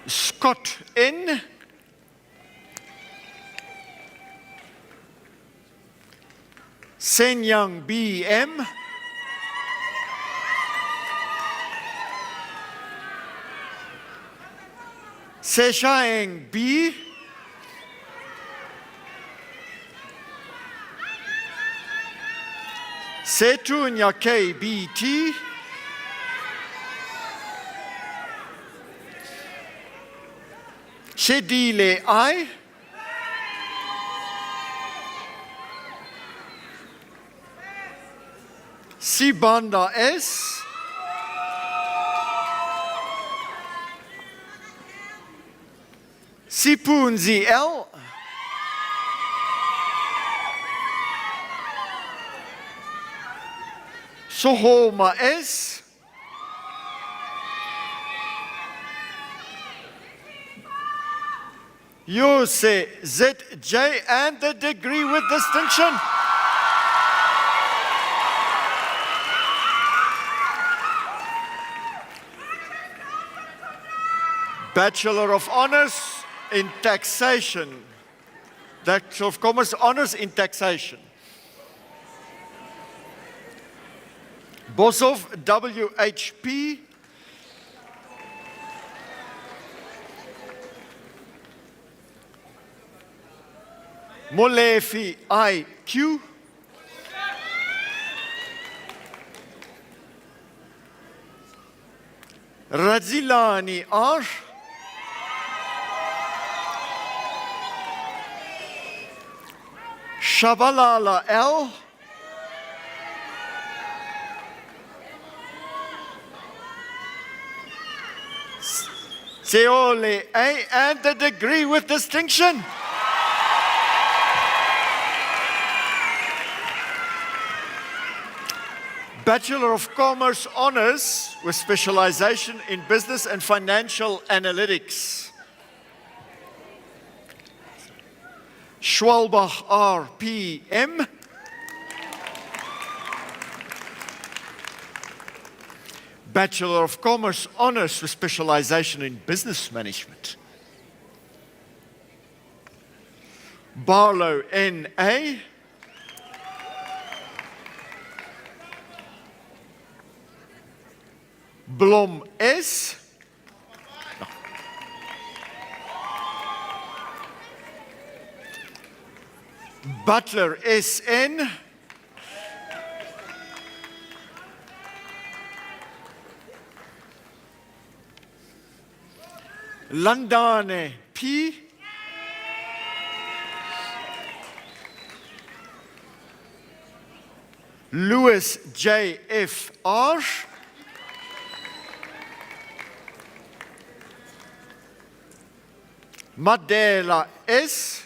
Scott N. Senyang BM. Seshaeng B. Setunya KBT. Shedile I. Sibanda S. Sipunzi L. Sohoma S. Yose ZJ and the degree with distinction. Bachelor of Honors in Taxation. Bachelor of Commerce, Honors in Taxation. Bosov WHP. Molefi IQ. Radzilani R. Shabalala L. Seole A and the degree with distinction. Bachelor of Commerce Honors with specialization in Business and Financial Analytics. Schwalbach RPM. Bachelor of Commerce Honors with specialization in Business Management. Barlow N.A. Blom S. Butler, SN. Landane, P. Lewis, JFR. Madela, S.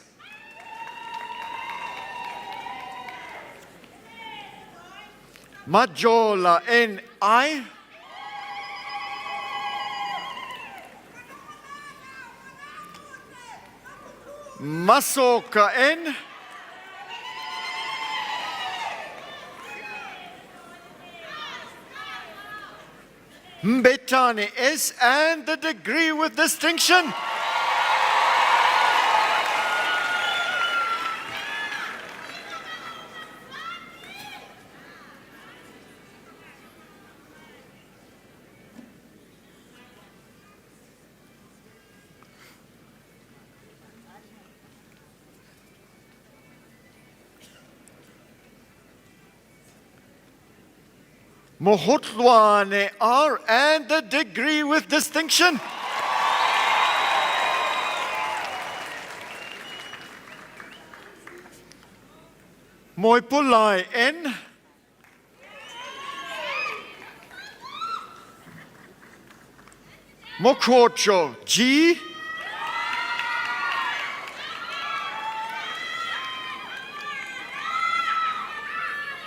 Majola, NI. Masoka, N. Mbetani, S, and the degree with distinction. Mohotluane R, and the degree with distinction. Moipulai N. Mokrocho G.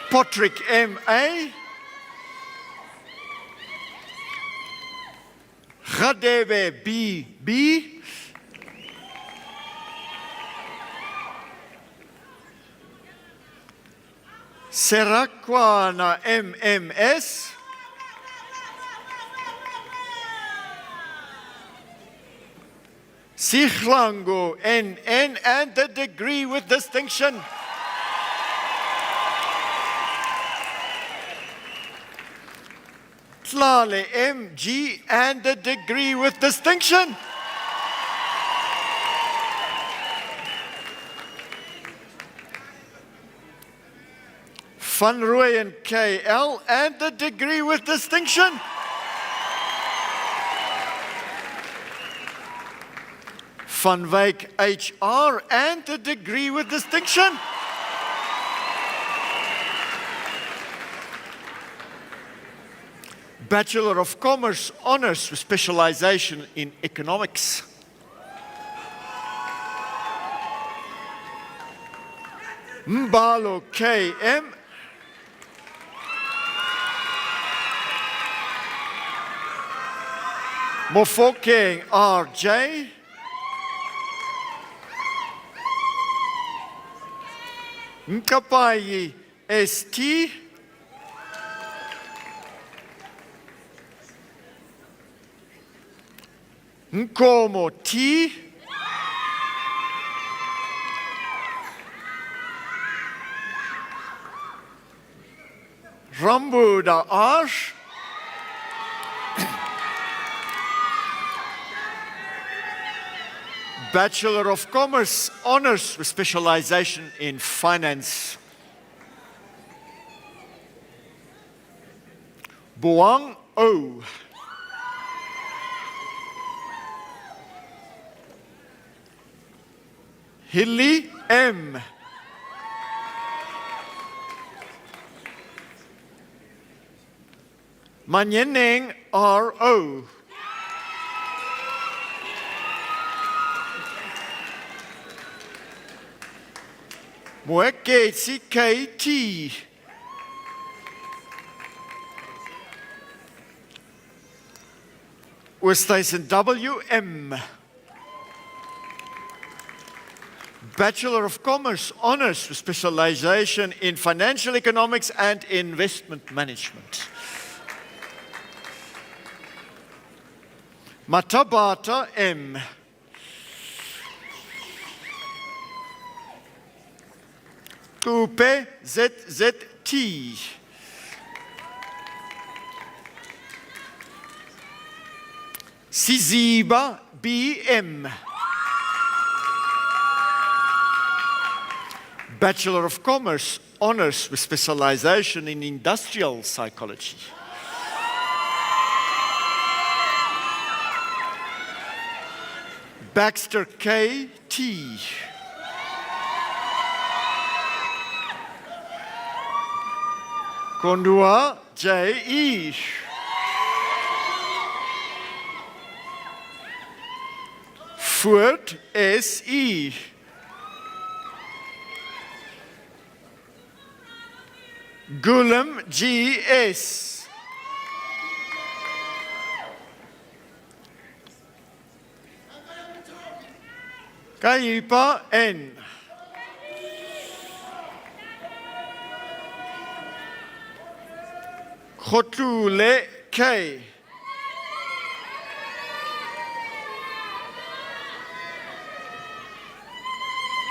Patrick M.A. Radebe B.B. Serakwana MMS. Sichlango NN, and the degree with distinction. Tlale MG, and the degree with distinction. Van Rooyen KL, and the degree with distinction. Van Wyk HR, and the degree with distinction. Bachelor of Commerce Honors with specialization in economics. Mbalo KM. Mofokeng RJ. Nkapayi ST. Nkomo T. Rambuda R. Bachelor of Commerce Honors with specialization in finance. Boang O. Hilly M. Manyeneng R.O. Mwekesi K.T. Oosthuizen W.M. Bachelor of Commerce Honors with specialization in financial economics and investment management. Matabata M. Kupe ZZT. Siziba BM. Bachelor of Commerce, honors with specialization in industrial psychology. Baxter K.T. Kondua J.E. Ford S.E. Gulam G.S. Kaipa N. Khotule K.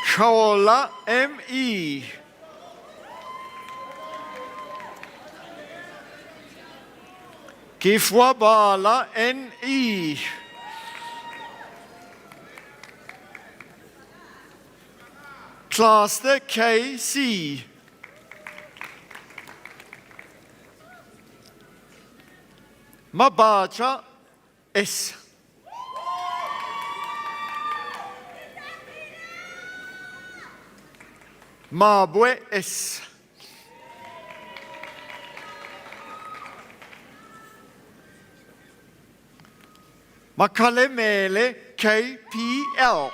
Chaola M.E. Kifwabala N.E. Cluster K.C. Mabacha S. Mabwe S. Makalemele KPL.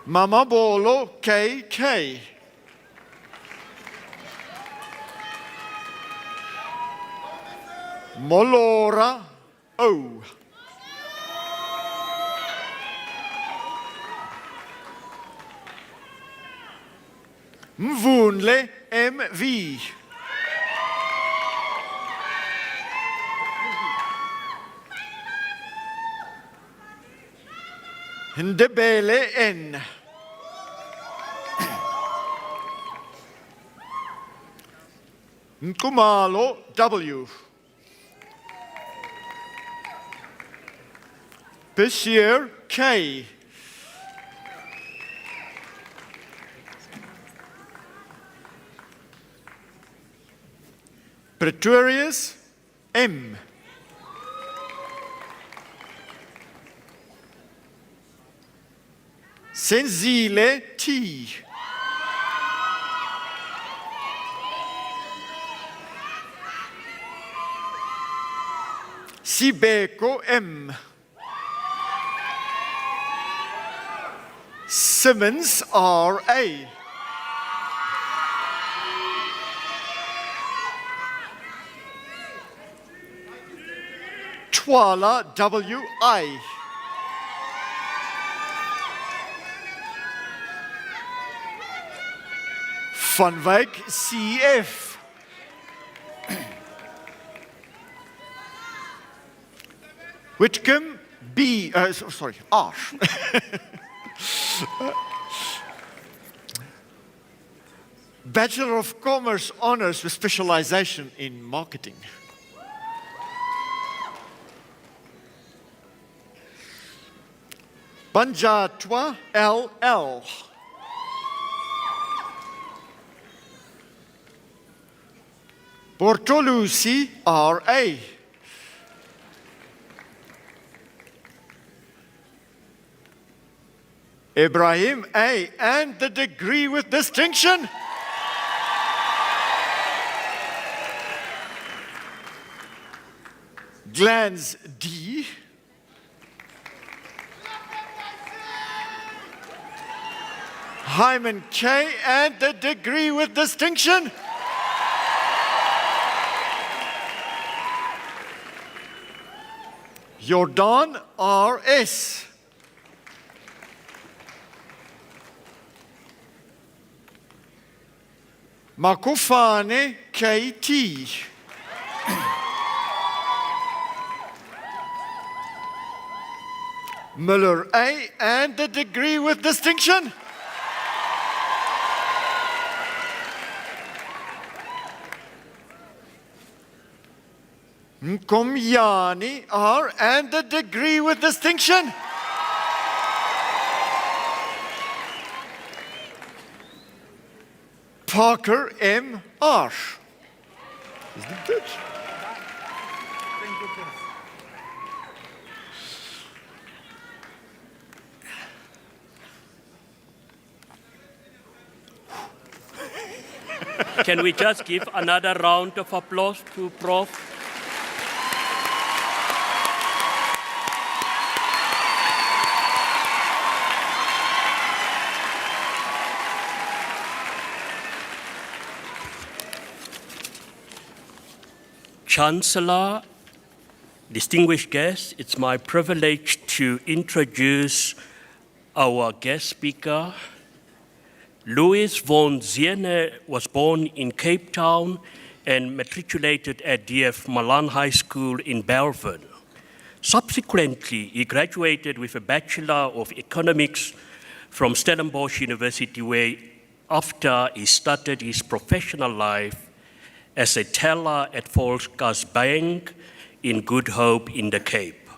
Mamabolo KK. Molora O. Mvunle MV. Ndebele N. Nkumalo W. Bashir K. Pretorius M. Senzile T. Sibeko M. Simmons R.A. Twala W.I. Van Wyk C.F. Whitcomb B. R. Bachelor of Commerce honors with specialization in marketing. Banjatwa L.L. Bortolucci R.A. Ibrahim A. and the degree with distinction. Glans D. Hyman K. and the degree with distinction. Jordan R.S. Makufane K.T. Miller A. and the degree with distinction. Nkomyani R, and the degree with distinction. Parker M. R. Isn't it good? Can we just give another round of applause to Prof? Chancellor, distinguished guests, it's my privilege to introduce our guest speaker. Louis von Ziene was born in Cape Town and matriculated at DF Malan High School in Bellville. Subsequently, he graduated with a Bachelor of Economics from Stellenbosch University, where after he started his professional life as a teller at Volkskas Bank in Good Hope in the Cape.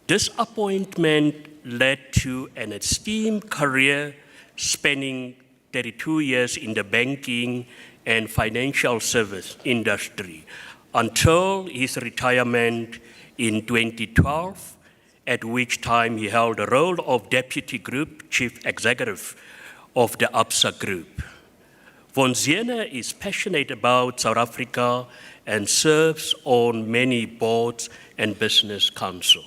This appointment led to an esteemed career spanning 32 years in the banking and financial service industry until his retirement in 2012, at which time he held the role of Deputy Group Chief Executive of the ABSA Group. Von Ziene is passionate about South Africa and serves on many boards and business council,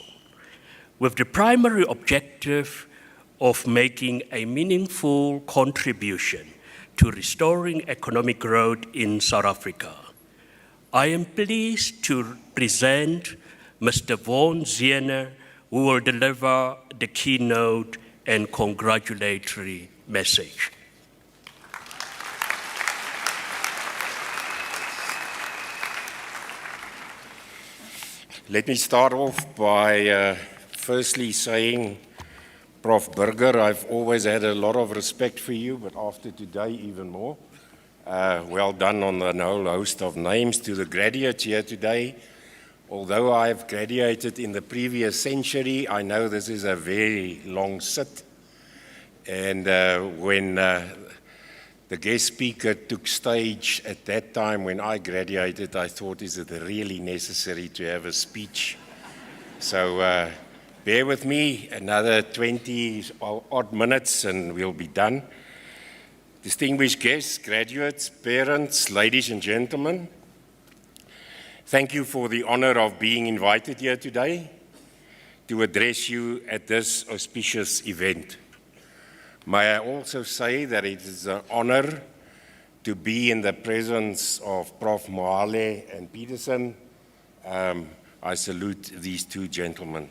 with the primary objective of making a meaningful contribution to restoring economic growth in South Africa. I am pleased to present Mr. Von Ziene, who will deliver the keynote and congratulatory message. Let me start off by firstly saying, Prof. Burger, I've always had a lot of respect for you, but after today, even more. Well done on the whole host of names to the graduates here today. Although I've graduated in the previous century, I know this is a very long sit. And when the guest speaker took stage at that time when I graduated, I thought, is it really necessary to have a speech? So bear with me, another 20 odd minutes and we'll be done. Distinguished guests, graduates, parents, ladies and gentlemen, thank you for the honor of being invited here today to address you at this auspicious event. May I also say that it is an honor to be in the presence of Prof. Mohale and Peterson. I salute these two gentlemen.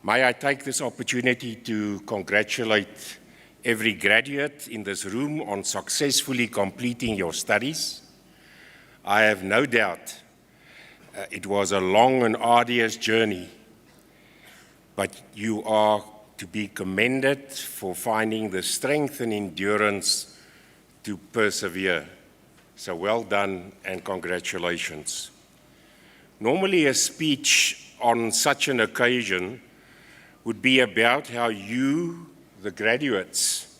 May I take this opportunity to congratulate every graduate in this room on successfully completing your studies. I have no doubt it was a long and arduous journey, but you are to be commended for finding the strength and endurance to persevere. So well done and congratulations. Normally a speech on such an occasion would be about how you, the graduates,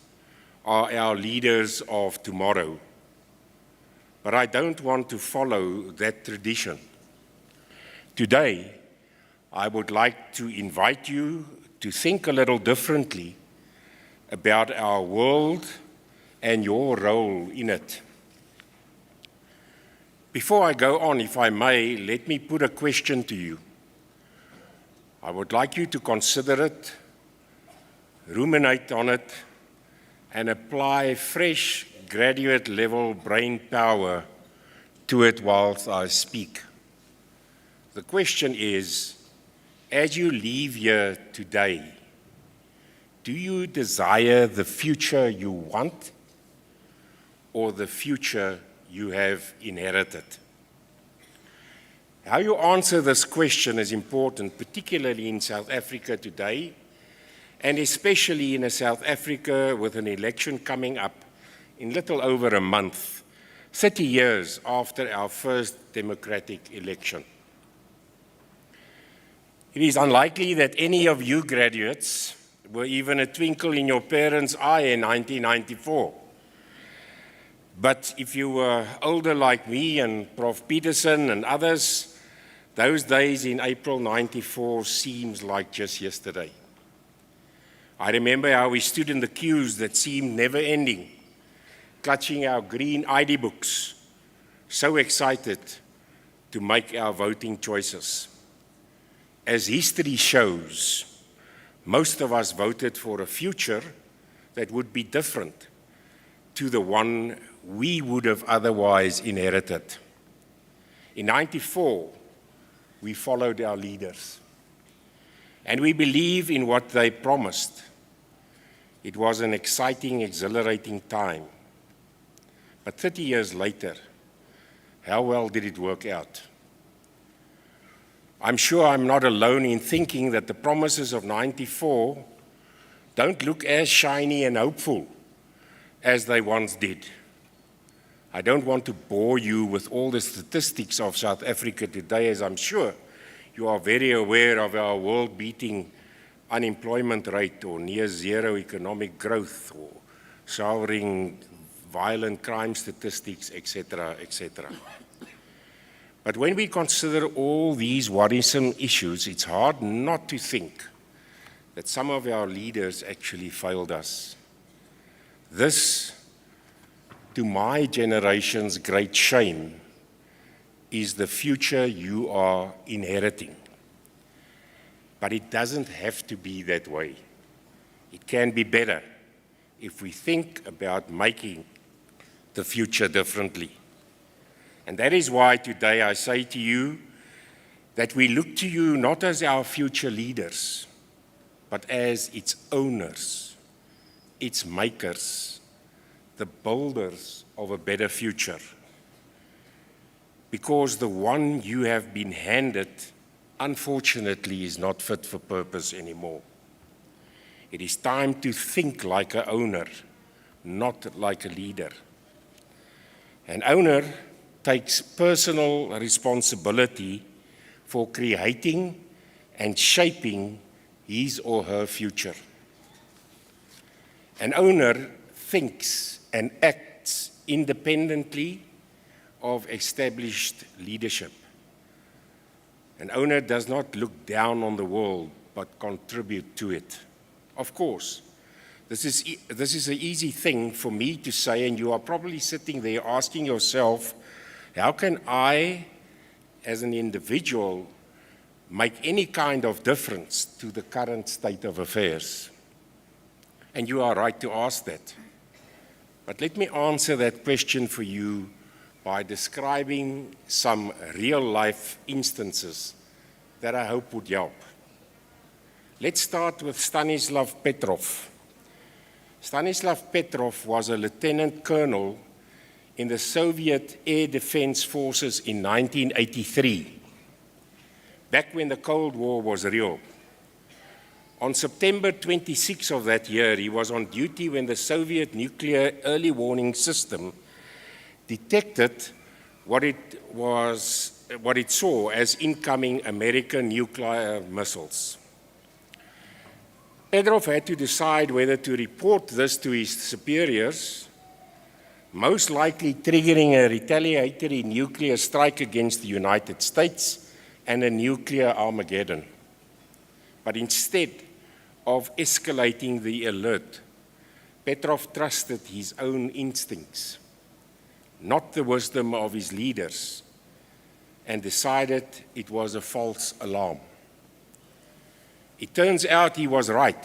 are our leaders of tomorrow. But I don't want to follow that tradition. Today, I would like to invite you to think a little differently about our world and your role in it. Before I go on, if I may, let me put a question to you. I would like you to consider it, ruminate on it, and apply fresh graduate-level brain power to it whilst I speak. The question is, as you leave here today, do you desire the future you want or the future you have inherited? How you answer this question is important, particularly in South Africa today, and especially in a South Africa with an election coming up in little over a month, 30 years after our first democratic election. It is unlikely that any of you graduates were even a twinkle in your parents' eye in 1994. But if you were older like me and Prof. Peterson and others, those days in April 94 seems like just yesterday. I remember how we stood in the queues that seemed never-ending, clutching our green ID books, so excited to make our voting choices. As history shows, most of us voted for a future that would be different to the one we would have otherwise inherited. In '94, we followed our leaders, and we believe in what they promised. It was an exciting, exhilarating time. But 30 years later, how well did it work out? I'm sure I'm not alone in thinking that the promises of '94 don't look as shiny and hopeful as they once did. I don't want to bore you with all the statistics of South Africa today, as I'm sure you are very aware of our world-beating unemployment rate or near zero economic growth or soaring violent crime statistics, etc., etc. But when we consider all these worrisome issues, it's hard not to think that some of our leaders actually failed us. This, to my generation's great shame, is the future you are inheriting. But it doesn't have to be that way. It can be better if we think about making the future differently. And that is why today I say to you that we look to you not as our future leaders, but as its owners, its makers, the builders of a better future. Because the one you have been handed, unfortunately, is not fit for purpose anymore. It is time to think like an owner, not like a leader. An owner takes personal responsibility for creating and shaping his or her future. An owner thinks and acts independently of established leadership. An owner does not look down on the world, but contribute to it. Of course, this is an easy thing for me to say, and you are probably sitting there asking yourself, how can I, as an individual, make any kind of difference to the current state of affairs? And you are right to ask that. But let me answer that question for you by describing some real-life instances that I hope would help. Let's start with Stanislav Petrov. Stanislav Petrov was a lieutenant colonel in the Soviet Air Defense Forces in 1983, back when the Cold War was real. On September 26 of that year, he was on duty when the Soviet nuclear early warning system detected what it saw as incoming American nuclear missiles. Petrov had to decide whether to report this to his superiors, most likely triggering a retaliatory nuclear strike against the United States and a nuclear Armageddon. But instead of escalating the alert, Petrov trusted his own instincts, not the wisdom of his leaders, and decided it was a false alarm. It turns out he was right.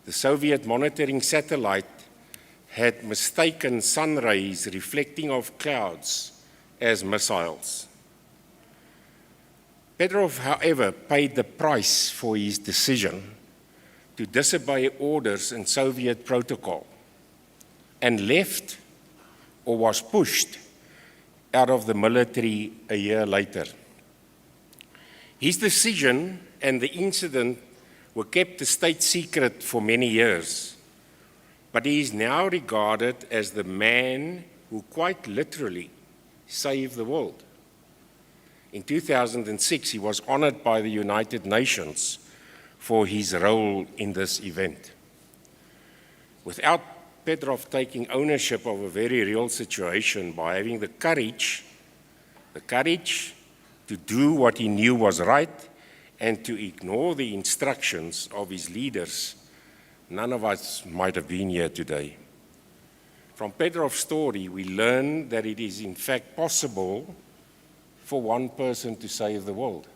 The Soviet monitoring satellite had mistaken sun rays reflecting off clouds as missiles. Petrov, however, paid the price for his decision to disobey orders and Soviet protocol and left or was pushed out of the military a year later. His decision and the incident were kept a state secret for many years, but he is now regarded as the man who quite literally saved the world. In 2006, he was honored by the United Nations for his role in this event. Without Petrov taking ownership of a very real situation by having the courage to do what he knew was right and to ignore the instructions of his leaders, none of us might have been here today. From Petrov's story, we learn that it is in fact possible for one person to save the world.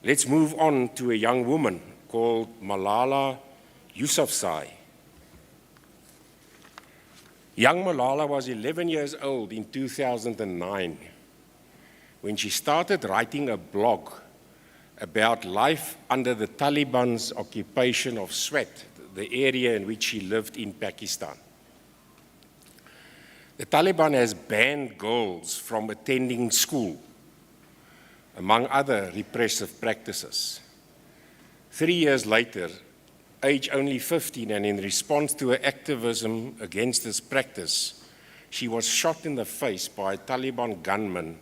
Let's move on to a young woman called Malala Yousafzai. Young Malala was 11 years old in 2009 when she started writing a blog about life under the Taliban's occupation of Swat, the area in which she lived in Pakistan. The Taliban has banned girls from attending school, among other repressive practices. 3 years later, age only 15, and in response to her activism against this practice, she was shot in the face by a Taliban gunman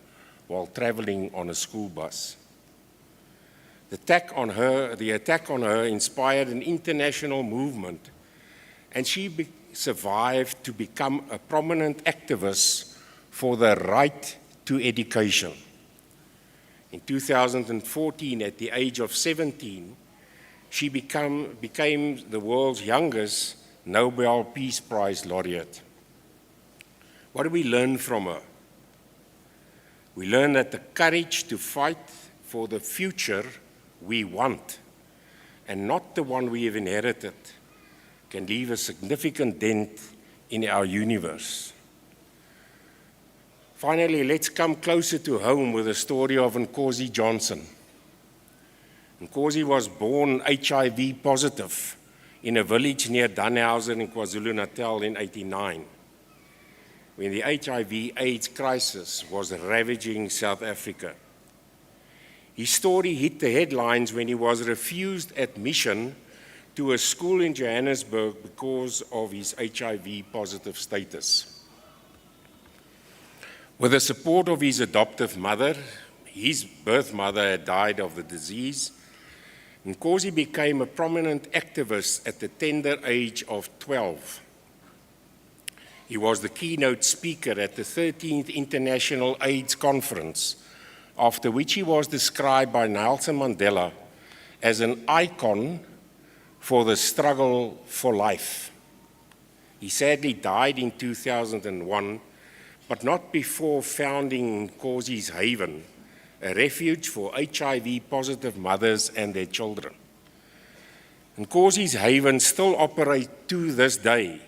while traveling on a school bus. The attack on her inspired an international movement, and she survived to become a prominent activist for the right to education. In 2014, at the age of 17, she became the world's youngest Nobel Peace Prize laureate. What do we learn from her? We learn that the courage to fight for the future we want, and not the one we have inherited, can leave a significant dent in our universe. Finally, let's come closer to home with the story of Nkosi Johnson. Nkosi was born HIV positive in a village near Danhausen in KwaZulu-Natal in 1989, when the HIV/AIDS crisis was ravaging South Africa. His story hit the headlines when he was refused admission to a school in Johannesburg because of his HIV-positive status. With the support of his adoptive mother, his birth mother had died of the disease, Nkosi became a prominent activist at the tender age of 12. He was the keynote speaker at the 13th International AIDS Conference, after which he was described by Nelson Mandela as an icon for the struggle for life. He sadly died in 2001, but not before founding Nkosi's Haven, a refuge for HIV-positive mothers and their children. Nkosi's Haven still operates to this day,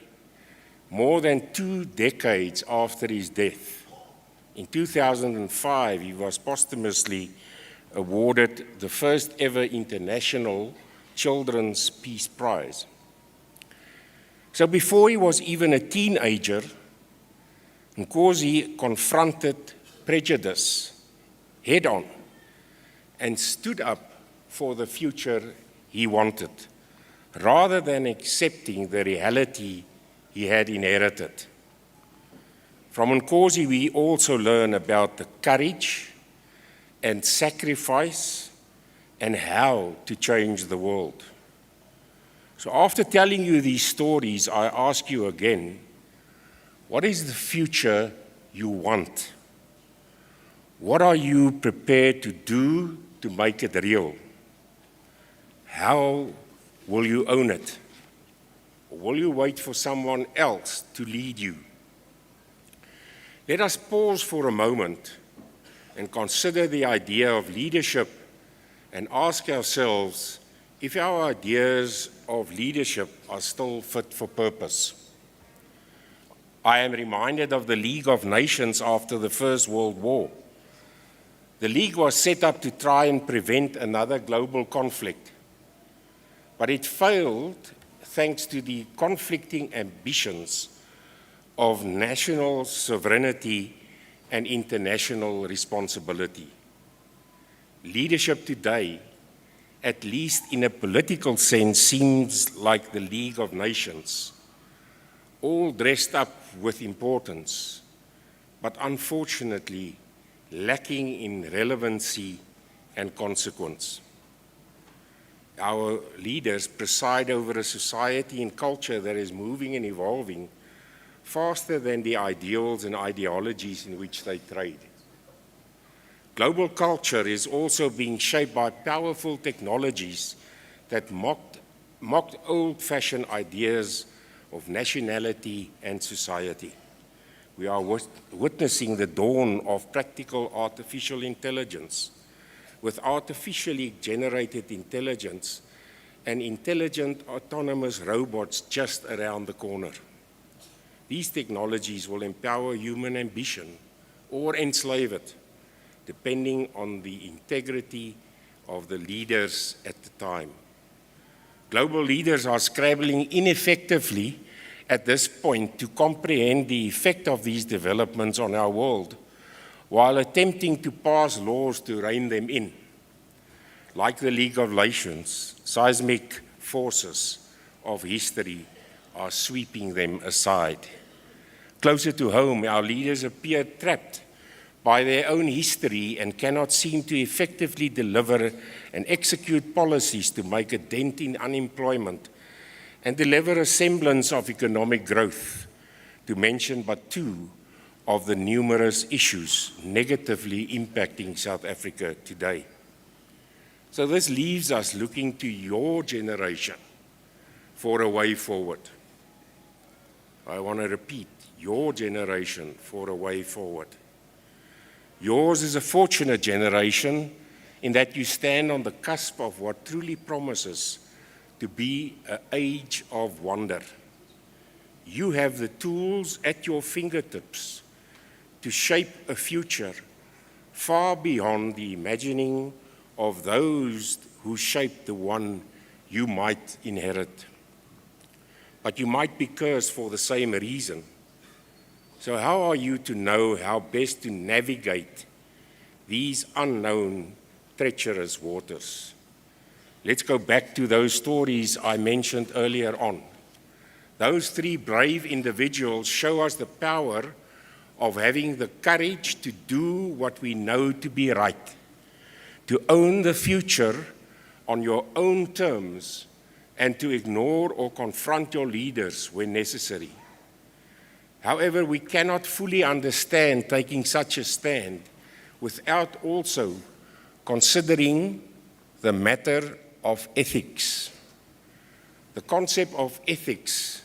more than 2 decades after his death. In 2005, he was posthumously awarded the first ever international Children's Peace Prize. So before he was even a teenager, Nkosi confronted prejudice head-on and stood up for the future he wanted, rather than accepting the reality he had inherited. From Nkosi, we also learn about the courage and sacrifice and how to change the world. So after telling you these stories, I ask you again, what is the future you want? What are you prepared to do to make it real? How will you own it? Or will you wait for someone else to lead you? Let us pause for a moment and consider the idea of leadership and ask ourselves if our ideas of leadership are still fit for purpose. I am reminded of the League of Nations after the First World War. The League was set up to try and prevent another global conflict, but it failed thanks to the conflicting ambitions of national sovereignty and international responsibility. Leadership today, at least in a political sense, seems like the League of Nations, all dressed up with importance, but unfortunately lacking in relevancy and consequence. Our leaders preside over a society and culture that is moving and evolving faster than the ideals and ideologies in which they trade. Global culture is also being shaped by powerful technologies that mocked old-fashioned ideas of nationality and society. We are witnessing the dawn of practical artificial intelligence, with artificially generated intelligence and intelligent autonomous robots just around the corner. These technologies will empower human ambition or enslave it, depending on the integrity of the leaders at the time. Global leaders are scrambling ineffectively at this point to comprehend the effect of these developments on our world, while attempting to pass laws to rein them in. Like the League of Nations, seismic forces of history are sweeping them aside. Closer to home, our leaders appear trapped by their own history and cannot seem to effectively deliver and execute policies to make a dent in unemployment and deliver a semblance of economic growth, to mention but two of the numerous issues negatively impacting South Africa today. So this leaves us looking to your generation for a way forward. I want to repeat, your generation for a way forward. Yours is a fortunate generation in that you stand on the cusp of what truly promises to be an age of wonder. You have the tools at your fingertips to shape a future far beyond the imagining of those who shaped the one you might inherit. But you might be cursed for the same reason. So how are you to know how best to navigate these unknown, treacherous waters? Let's go back to those stories I mentioned earlier on. Those three brave individuals show us the power of having the courage to do what we know to be right, to own the future on your own terms, and to ignore or confront your leaders when necessary. However, we cannot fully understand taking such a stand without also considering the matter of ethics. The concept of ethics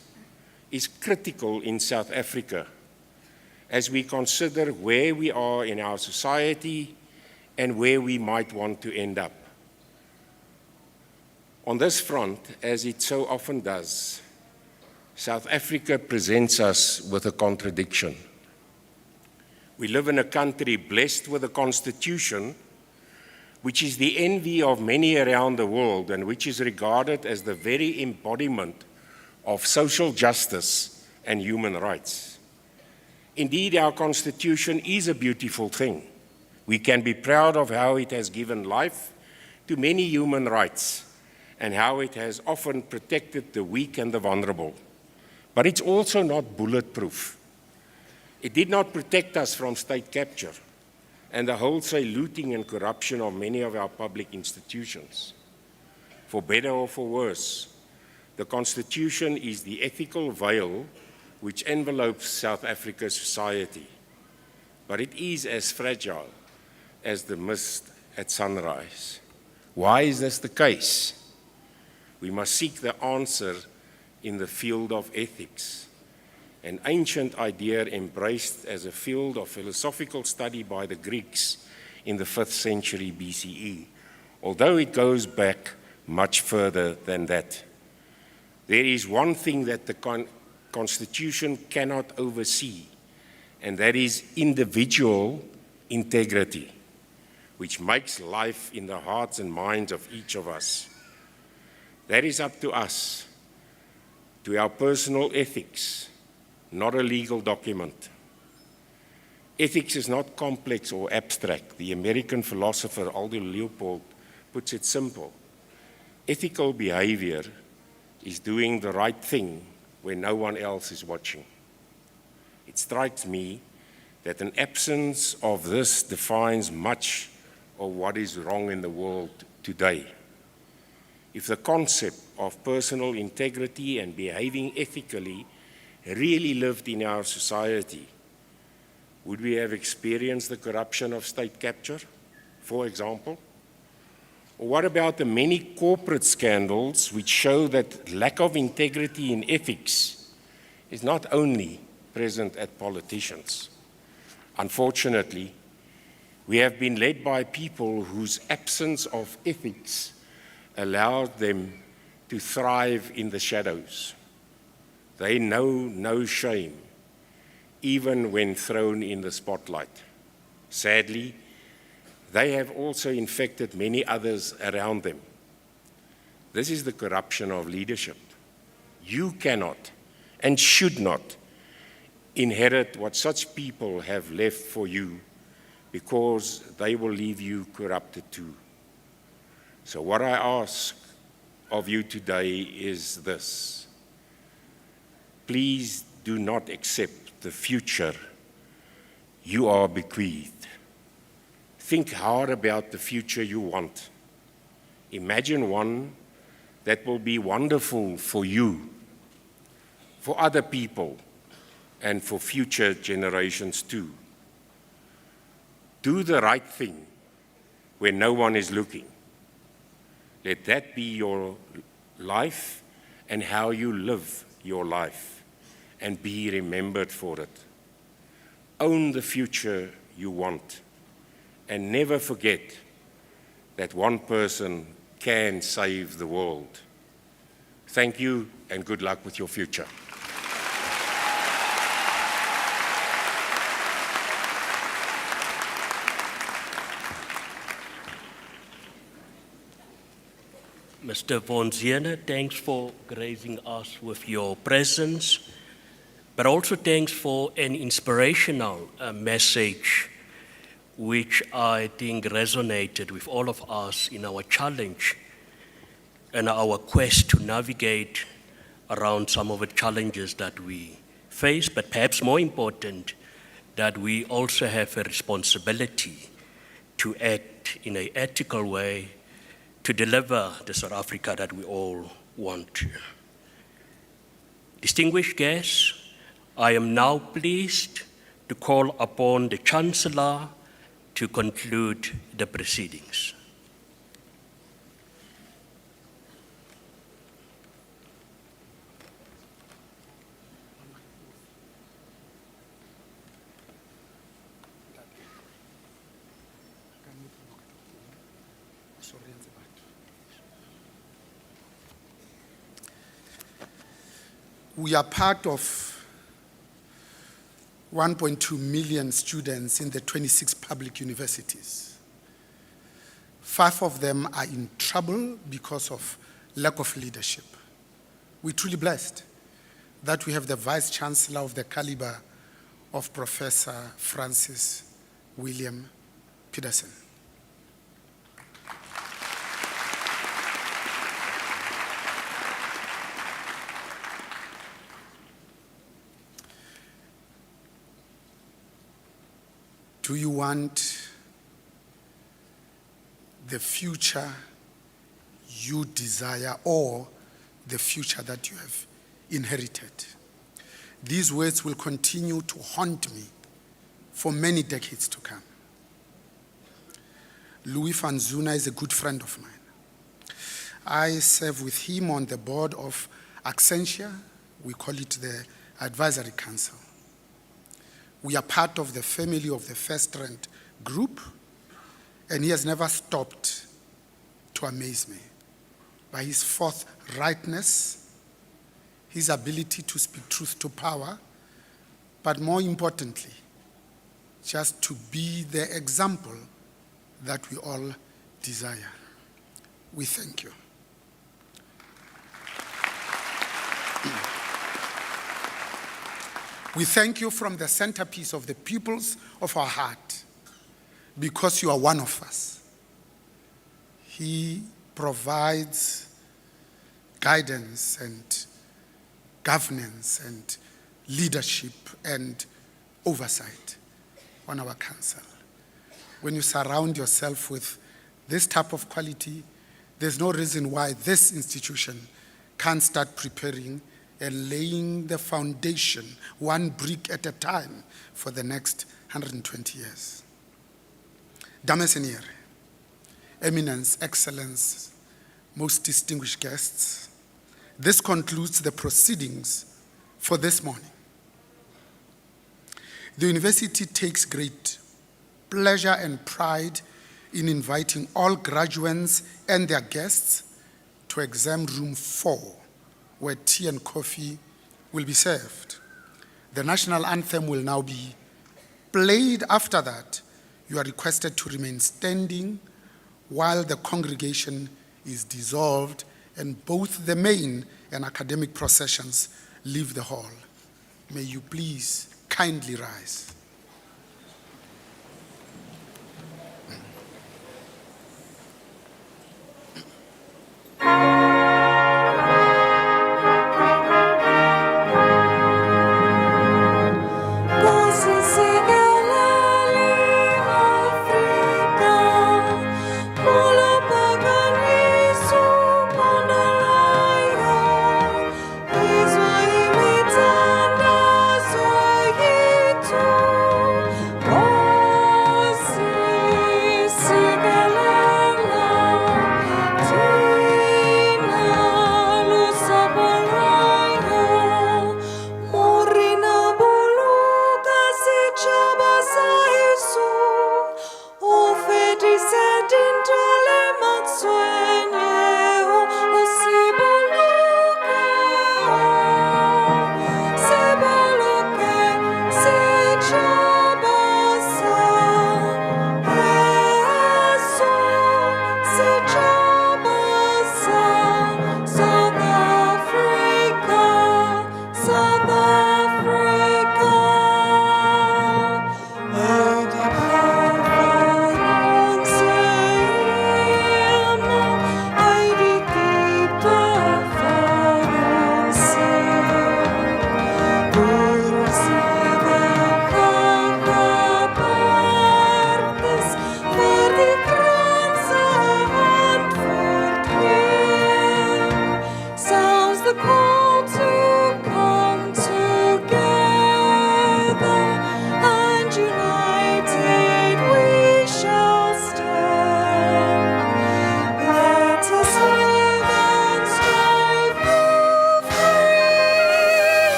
is critical in South Africa as we consider where we are in our society and where we might want to end up. On this front, as it so often does, South Africa presents us with a contradiction. We live in a country blessed with a constitution which is the envy of many around the world and which is regarded as the very embodiment of social justice and human rights. Indeed, our constitution is a beautiful thing. We can be proud of how it has given life to many human rights and how it has often protected the weak and the vulnerable. But it's also not bulletproof. It did not protect us from state capture and the wholesale looting and corruption of many of our public institutions. For better or for worse, the Constitution is the ethical veil which envelopes South Africa's society. But it is as fragile as the mist at sunrise. Why is this the case? We must seek the answer in the field of ethics, an ancient idea embraced as a field of philosophical study by the Greeks in the 5th century BCE, although it goes back much further than that. There is one thing that the Constitution cannot oversee, and that is individual integrity, which makes life in the hearts and minds of each of us. That is up to us, to our personal ethics, not a legal document. Ethics is not complex or abstract. The American philosopher Aldo Leopold puts it simple. Ethical behavior is doing the right thing when no one else is watching. It strikes me that an absence of this defines much of what is wrong in the world today. If the concept of personal integrity and behaving ethically really lived in our society, would we have experienced the corruption of state capture, for example? Or what about the many corporate scandals which show that lack of integrity in ethics is not only present at politicians? Unfortunately, we have been led by people whose absence of ethics allowed them to thrive in the shadows. They know no shame, even when thrown in the spotlight. Sadly, they have also infected many others around them. This is the corruption of leadership. You cannot and should not inherit what such people have left for you, because they will leave you corrupted too. So what I ask of you today is this: please do not accept the future you are bequeathed. Think hard about the future you want. Imagine one that will be wonderful for you, for other people, and for future generations too. Do the right thing when no one is looking. Let that be your life and how you live your life, and be remembered for it. Own the future you want, and never forget that one person can save the world. Thank you, and good luck with your future. Mr. Von Ziene, thanks for gracing us with your presence, but also thanks for an inspirational message which I think resonated with all of us in our challenge and our quest to navigate around some of the challenges that we face, but perhaps more important, that we also have a responsibility to act in an ethical way to deliver the South Africa that we all want to. Distinguished guests, I am now pleased to call upon the Chancellor to conclude the proceedings. We are part of 1.2 million students in the 26 public universities. 5 of them are in trouble because of lack of leadership. We're truly blessed that we have the Vice Chancellor of the caliber of Professor Francis William Peterson. Do you want the future you desire or the future that you have inherited? These words will continue to haunt me for many decades to come. Louis van Zuna is a good friend of mine. I serve with him on the board of Accenture. We call it the Advisory Council. We are part of the family of the First Rand Group, and he has never stopped to amaze me by his forthrightness, his ability to speak truth to power, but more importantly, just to be the example that we all desire. We thank you. We thank you from the centerpiece of the pupils of our heart, because you are one of us. He provides guidance and governance and leadership and oversight. on our council. When you surround yourself with this type of quality, there's no reason why this institution can't start preparing and laying the foundation, one brick at a time, for the next 120 years. Dames en heren, Eminence, Excellence, most distinguished guests, this concludes the proceedings for this morning. The university takes great pleasure and pride in inviting all graduates and their guests to exam room 4, where tea and coffee will be served. The national anthem will now be played. After that, you are requested to remain standing while the congregation is dissolved and both the main and academic processions leave the hall. May you please kindly rise.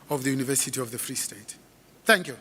Of the University of the Free State. Thank you.